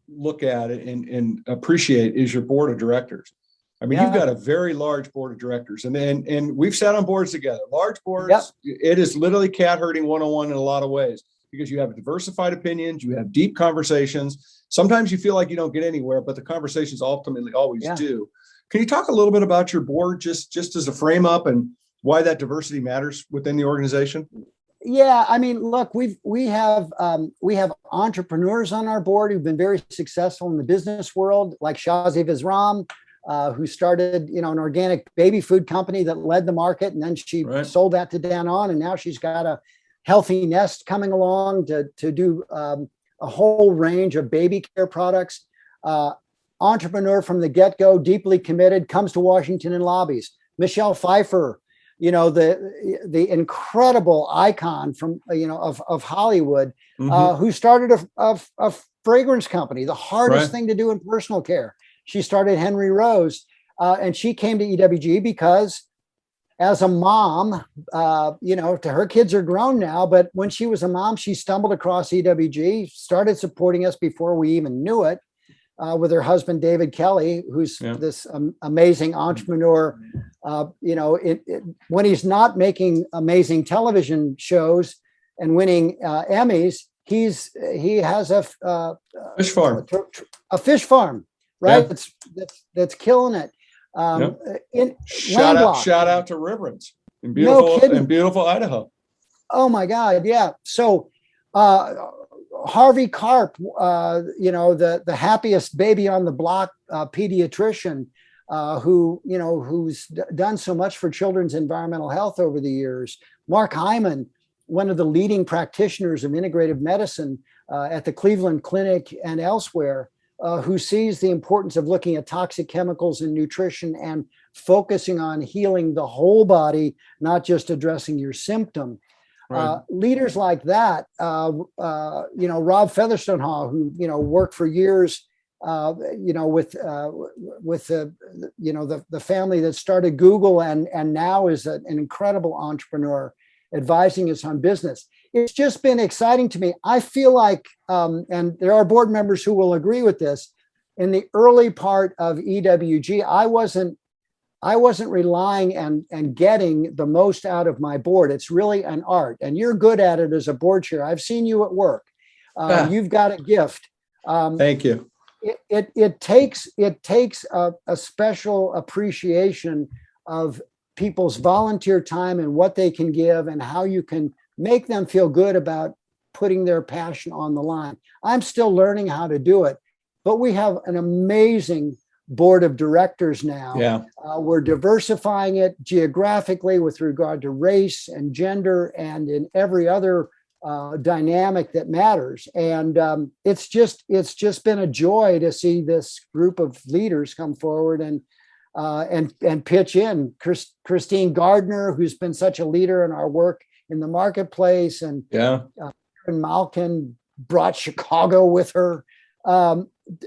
look at and appreciate is your board of directors. I mean, you've got a very large board of directors, and we've sat on boards together. Large boards, it is literally cat herding 101 in a lot of ways, because you have diversified opinions, you have deep conversations. Sometimes you feel like you don't get anywhere, but the conversations ultimately always do. Can you talk a little bit about your board, just as a frame up, and why that diversity matters within the organization? Yeah, I mean, look, we have entrepreneurs on our board who've been very successful in the business world, like Shazi Vizram, who started, an organic baby food company that led the market, and then she sold that to Danone, and now she's got a Healthy Nest coming along to do a whole range of baby care products. Entrepreneur from the get-go, deeply committed, comes to Washington and lobbies. Michelle Pfeiffer, the incredible icon from of Hollywood, who started a fragrance company, the hardest thing to do in personal care. She started Henry Rose, and she came to EWG because, as a mom, her kids are grown now, but when she was a mom, she stumbled across EWG, started supporting us before we even knew it, with her husband, David Kelly, who's this amazing entrepreneur. When he's not making amazing television shows, and winning Emmys. He has Fish farm. a fish farm, right? Yeah. That's killing it. In Shout out to Reverence in beautiful Idaho. Oh my God, yeah. So Harvey Karp, the happiest baby on the block pediatrician, who's done so much for children's environmental health over the years. Mark Hyman, one of the leading practitioners of integrative medicine at the Cleveland Clinic and elsewhere, who sees the importance of looking at toxic chemicals in nutrition and focusing on healing the whole body, not just addressing your symptom. Right. Leaders like that, Rob Featherstone-Haugh, who worked for years, with the family that started Google and now is an incredible entrepreneur, advising us on business. It's just been exciting to me. I feel like, and there are board members who will agree with this. In the early part of EWG, I wasn't relying and getting the most out of my board. It's really an art, and you're good at it as a board chair. I've seen you at work. You've got a gift. Thank you. It takes a special appreciation of people's volunteer time and what they can give and how you can make them feel good about putting their passion on the line. I'm still learning how to do it, but we have an amazing board of directors now. Yeah. We're diversifying it geographically with regard to race and gender and in every other dynamic that matters. And it's just been a joy to see this group of leaders come forward and pitch in. Christine Gardner, who's been such a leader in our work in the marketplace, and Malkin brought Chicago with her.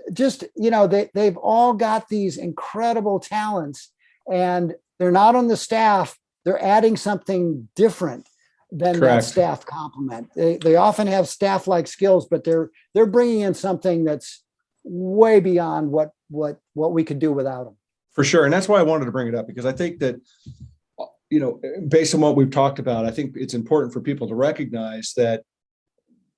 They've all got these incredible talents, and they're not on the staff. They're adding something different than that staff complement. They often have staff-like skills, but they're bringing in something that's way beyond what we could do without them. For sure. And that's why I wanted to bring it up, because I think that, based on what we've talked about, I think it's important for people to recognize that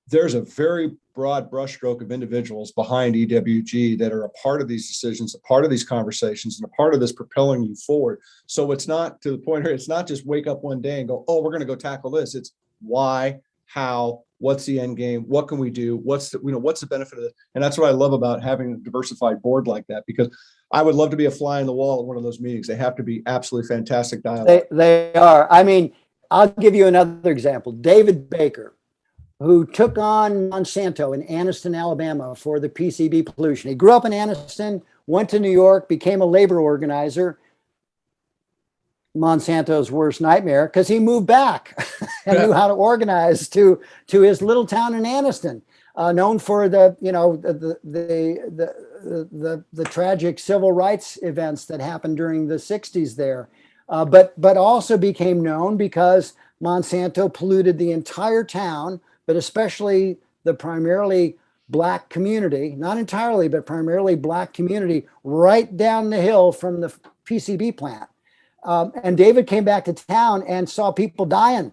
there's a very broad brushstroke of individuals behind EWG that are a part of these decisions, a part of these conversations, and a part of this propelling you forward. So it's not to the point where it's not just wake up one day and go, oh, we're going to go tackle this. It's why, how, what's the end game? What can we do? What's the benefit of it? And that's what I love about having a diversified board like that, because I would love to be a fly in the wall at one of those meetings. They have to be absolutely fantastic dialogue. They are. I mean, I'll give you another example. David Baker, who took on Monsanto in Anniston, Alabama for the PCB pollution. He grew up in Anniston, went to New York, became a labor organizer. Monsanto's worst nightmare, because he moved back and knew how to organize to his little town in Anniston, known for the tragic civil rights events that happened during the 60s there, but also became known because Monsanto polluted the entire town, but especially the primarily Black community, not entirely, but primarily Black community right down the hill from the PCB plant. And David came back to town and saw people dying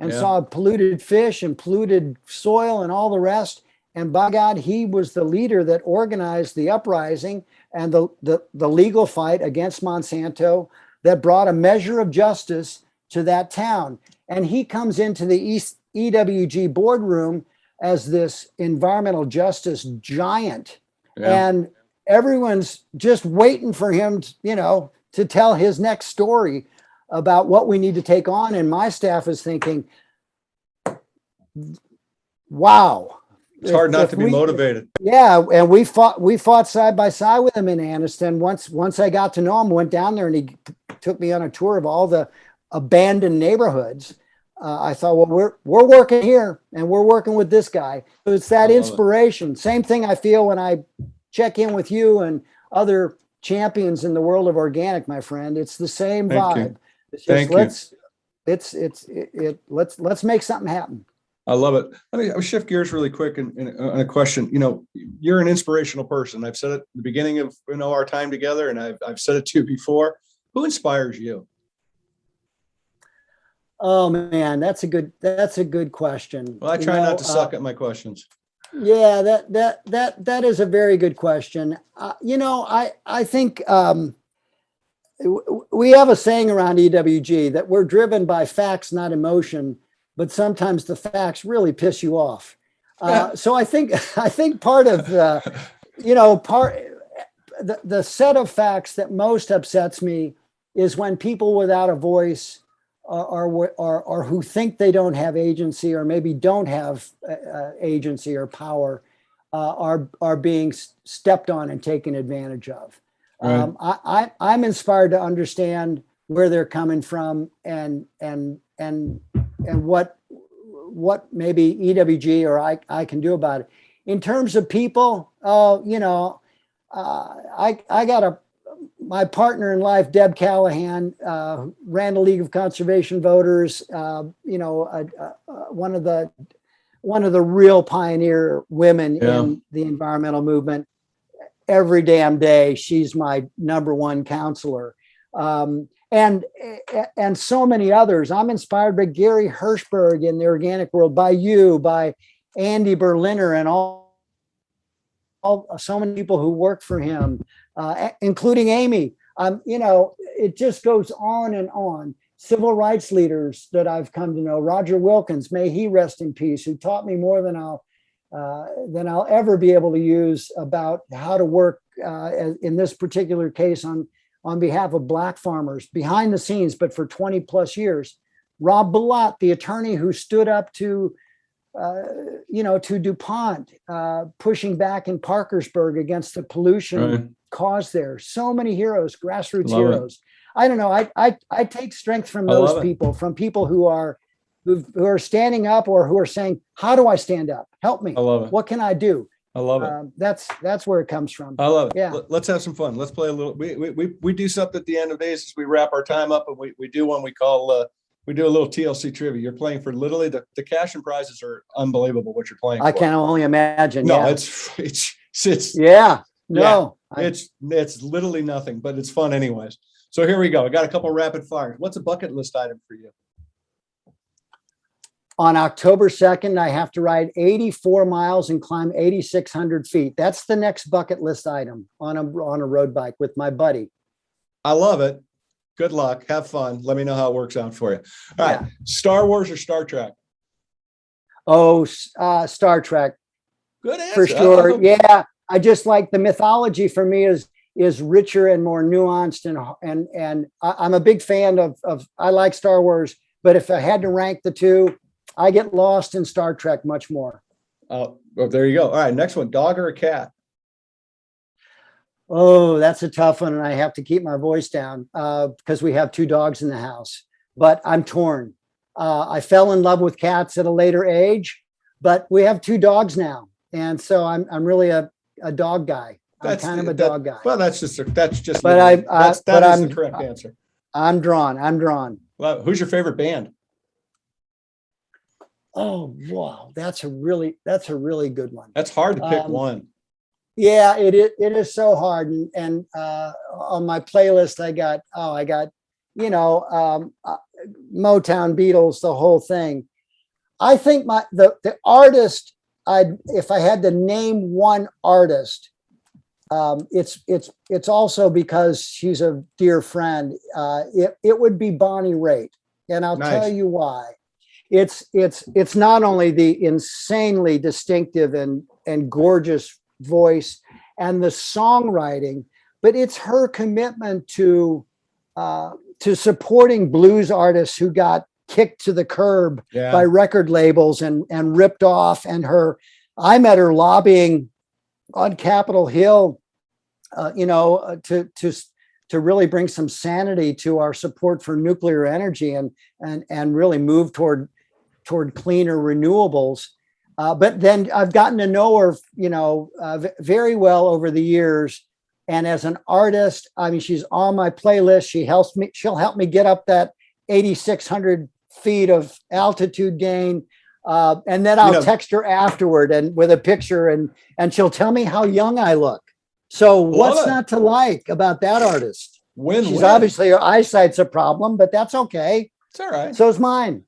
and saw polluted fish and polluted soil and all the rest. And by God, he was the leader that organized the uprising and the legal fight against Monsanto that brought a measure of justice to that town. And he comes into the EWG boardroom as this environmental justice giant. And everyone's just waiting for him to tell his next story about what we need to take on. And my staff is thinking, wow. It's hard not to be motivated. Yeah. And we fought side by side with him in Anniston. Once I got to know him, went down there and he took me on a tour of all the abandoned neighborhoods. I thought, well, we're working here and we're working with this guy. So it's that inspiration. Same thing I feel when I check in with you and other champions in the world of organic, my friend. It's the same vibe. It's just let's make something happen. I love it. Let me shift gears really quick and a question. You're an inspirational person. I've said it at the beginning of our time together, and I've said it to you before. Who inspires you? Oh man, that's a good question. Well, I try not to suck at my questions. Yeah, that is a very good question. I think we have a saying around EWG that we're driven by facts, not emotion, but sometimes the facts really piss you off. So I think part of the set of facts that most upsets me is when people without a voice or who think they don't have agency or maybe don't have agency or power are being stepped on and taken advantage of. Right. I'm inspired to understand where they're coming from and what maybe EWG or I can do about it. In terms of people, I got my partner in life, Deb Callahan, ran the League of Conservation Voters. One of the real pioneer women in the environmental movement. Every damn day, she's my number one counselor, and so many others. I'm inspired by Gary Hirschberg in the organic world, by you, by Andy Berliner, and all so many people who work for him, including Amy. It just goes on and on. Civil rights leaders that I've come to know, Roger Wilkins, may he rest in peace, who taught me more than I'll ever be able to use about how to work in this particular case on behalf of Black farmers behind the scenes, but for 20 plus years. Rob Bilott, the attorney who stood up to DuPont, pushing back in Parkersburg against the pollution caused there. So many heroes, grassroots heroes. I don't know. I take strength from those people, from people who are standing up or who are saying, how do I stand up? Help me. I love it. What can I do? I love it. That's where it comes from. I love it. Yeah. Let's have some fun. Let's play a little. We do something at the end of days as we wrap our time up, and we do one we call we do a little TLC trivia. You're playing for literally the cash and prizes are unbelievable. What you're playing for. I can only imagine. No, yeah. it's yeah. No, it's literally nothing, but it's fun anyways. So here we go. I got a couple rapid fires. What's a bucket list item for you? On October 2nd, I have to ride 84 miles and climb 8,600 feet. That's the next bucket list item on a road bike with my buddy. I love it. Good luck. Have fun. Let me know how it works out for you. All right. Star Wars or Star Trek? Oh, Star Trek. Good answer. For sure. Yeah. I just like the mythology for me is richer and more nuanced. And I'm a big fan of I like Star Wars, but if I had to rank the two, I get lost in Star Trek much more. Oh, well, there you go. All right. Next one, dog or a cat? Oh, that's a tough one. And I have to keep my voice down because we have two dogs in the house, but I'm torn. I fell in love with cats at a later age, but we have two dogs now. And so I'm really a dog guy. I'm kind of a dog guy. Well, that is the correct answer. I'm drawn. Well, who's your favorite band? Oh, wow. That's a really good one. That's hard to pick one. Yeah, it is so hard. And on my playlist, I got Motown, Beatles, the whole thing. I think the artist, if I had to name one artist, it's also because she's a dear friend. It would be Bonnie Raitt, and I'll tell you why. It's not only the insanely distinctive and gorgeous voice and the songwriting, but it's her commitment to supporting blues artists who got kicked to the curb by record labels and ripped off. And I met her lobbying on Capitol Hill, to really bring some sanity to our support for nuclear energy and really move toward cleaner renewables. But then I've gotten to know her, very well over the years. And as an artist, I mean, she's on my playlist. She'll help me get up that 8,600 feet of altitude gain. And then I'll text her afterward and with a picture and she'll tell me how young I look. So what's not to like about that artist? She's obviously, her eyesight's a problem, but that's okay. It's all right. So's mine.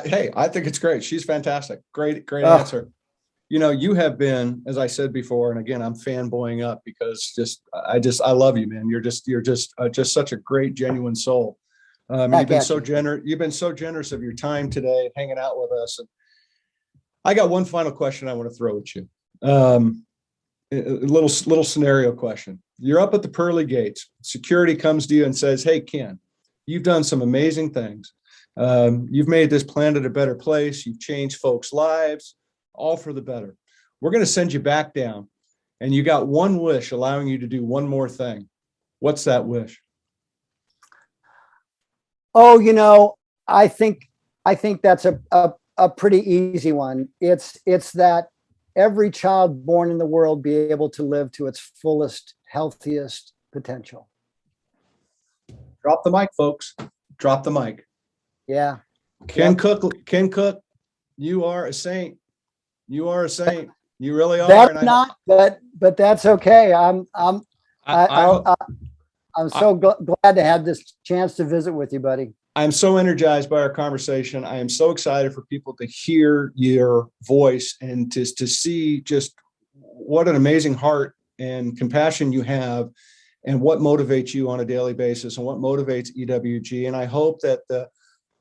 Hey, I think it's great. She's fantastic. Great Oh. answer. You have been, as I said before, and again, I'm fanboying up because I love you, man. You're just such a great, genuine soul. You've Back been at so you. generous. You've been so generous of your time today, hanging out with us. And I got one final question I want to throw at you. A little scenario question. You're up at the pearly gates. Security comes to you and says, "Hey, Ken, you've done some amazing things. You've made this planet a better place. You've changed folks' lives, all for the better. We're going to send you back down, and you got one wish allowing you to do one more thing. What's that wish?" Oh, I think that's a pretty easy one. It's that every child born in the world be able to live to its fullest, healthiest potential. Drop the mic, folks. Drop the mic. Yeah. Ken Cook, you are a saint. You are a saint. You really are. That's not, but that's okay. I'm so glad to have this chance to visit with you, buddy. I'm so energized by our conversation. I am so excited for people to hear your voice and to see just what an amazing heart and compassion you have, and what motivates you on a daily basis, and what motivates EWG. And I hope that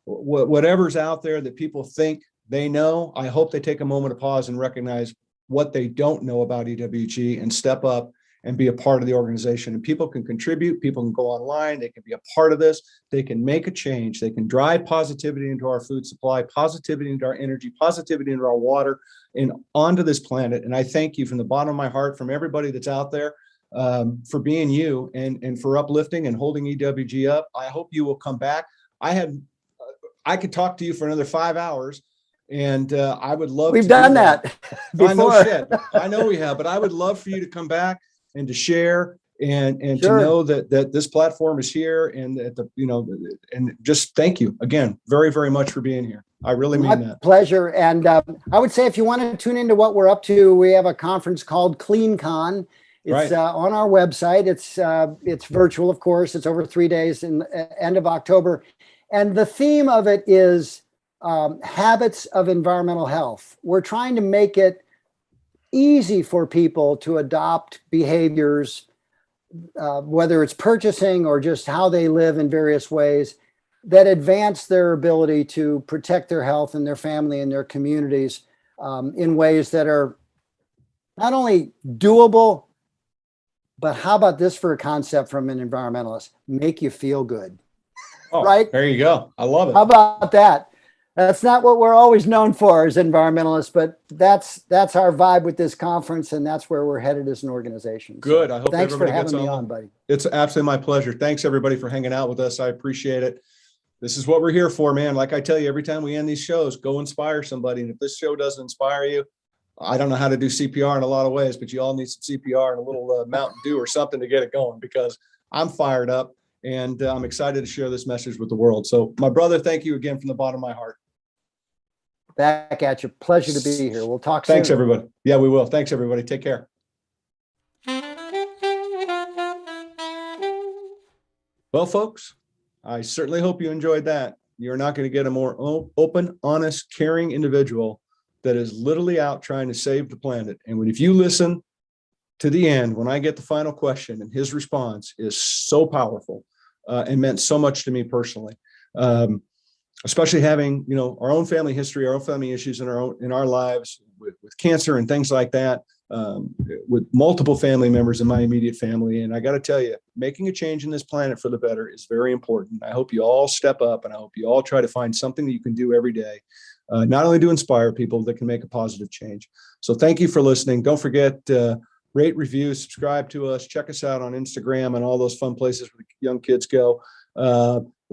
whatever's out there that people think they know, I hope they take a moment to pause and recognize what they don't know about EWG and step up and be a part of the organization. And people can contribute, people can go online, they can be a part of this, they can make a change, they can drive positivity into our food supply, positivity into our energy, positivity into our water, and onto this planet. And I thank you from the bottom of my heart, from everybody that's out there, for being you and for uplifting and holding EWG up. I hope you will come back. I could talk to you for another 5 hours. And I would love We've to done that before. I know shit. I know we have, but I would love for you to come back and to share and Sure. to know that this platform is here, and that and just thank you again very, very much for being here. I really mean that. My pleasure. And I would say if you want to tune into what we're up to, we have a conference called CleanCon. It's Right. On our website. It's virtual, of course. It's over 3 days in end of October. And the theme of it is habits of environmental health. We're trying to make it easy for people to adopt behaviors, whether it's purchasing or just how they live in various ways, that advance their ability to protect their health and their family and their communities in ways that are not only doable, but how about this for a concept from an environmentalist? Make you feel good. Oh, right? There you go. I love it. How about that? That's not what we're always known for as environmentalists, but that's our vibe with this conference, and that's where we're headed as an organization. Good. So I hope thanks for everybody gets having me on, buddy. It's absolutely my pleasure. Thanks everybody for hanging out with us. I appreciate it. This is what we're here for, man. Like I tell you, every time we end these shows, go inspire somebody. And if this show doesn't inspire you, I don't know how to do CPR in a lot of ways, but you all need some CPR and a little Mountain Dew or something to get it going, because I'm fired up and I'm excited to share this message with the world. So my brother, thank you again from the bottom of my heart. Back at you. Pleasure to be here. We'll talk soon. Thanks, everybody. Yeah, we will. Thanks, everybody. Take care. Well, folks, I certainly hope you enjoyed that. You're not going to get a more open, honest, caring individual that is literally out trying to save the planet. And if you listen to the end, when I get the final question, and his response is so powerful and meant so much to me personally, especially having, our own family history, our own family issues in our lives with cancer and things like that, with multiple family members in my immediate family. And I got to tell you, making a change in this planet for the better is very important. I hope you all step up, and I hope you all try to find something that you can do every day, not only to inspire people that can make a positive change. So thank you for listening. Don't forget, rate, review, subscribe to us, check us out on Instagram and all those fun places where young kids go.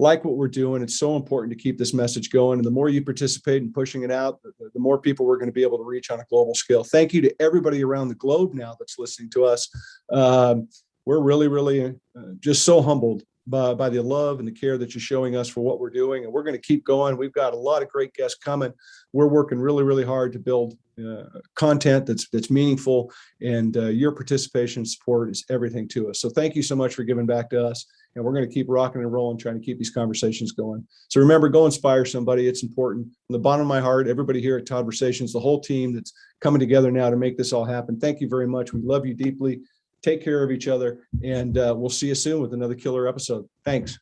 Like what we're doing. It's so important to keep this message going. And the more you participate in pushing it out, the more people we're going to be able to reach on a global scale. Thank you to everybody around the globe now that's listening to us. We're really, really just so humbled by the love and the care that you're showing us for what we're doing. And we're going to keep going. We've got a lot of great guests coming. We're working really, really hard to build content that's meaningful, and your participation and support is everything to us. So thank you so much for giving back to us. and we're going to keep rocking and rolling, trying to keep these conversations going. So remember, go inspire somebody. It's important. From the bottom of my heart, everybody here at Todd-versations, the whole team that's coming together now to make this all happen. Thank you very much. We love you deeply. Take care of each other, and we'll see you soon with another killer episode. Thanks.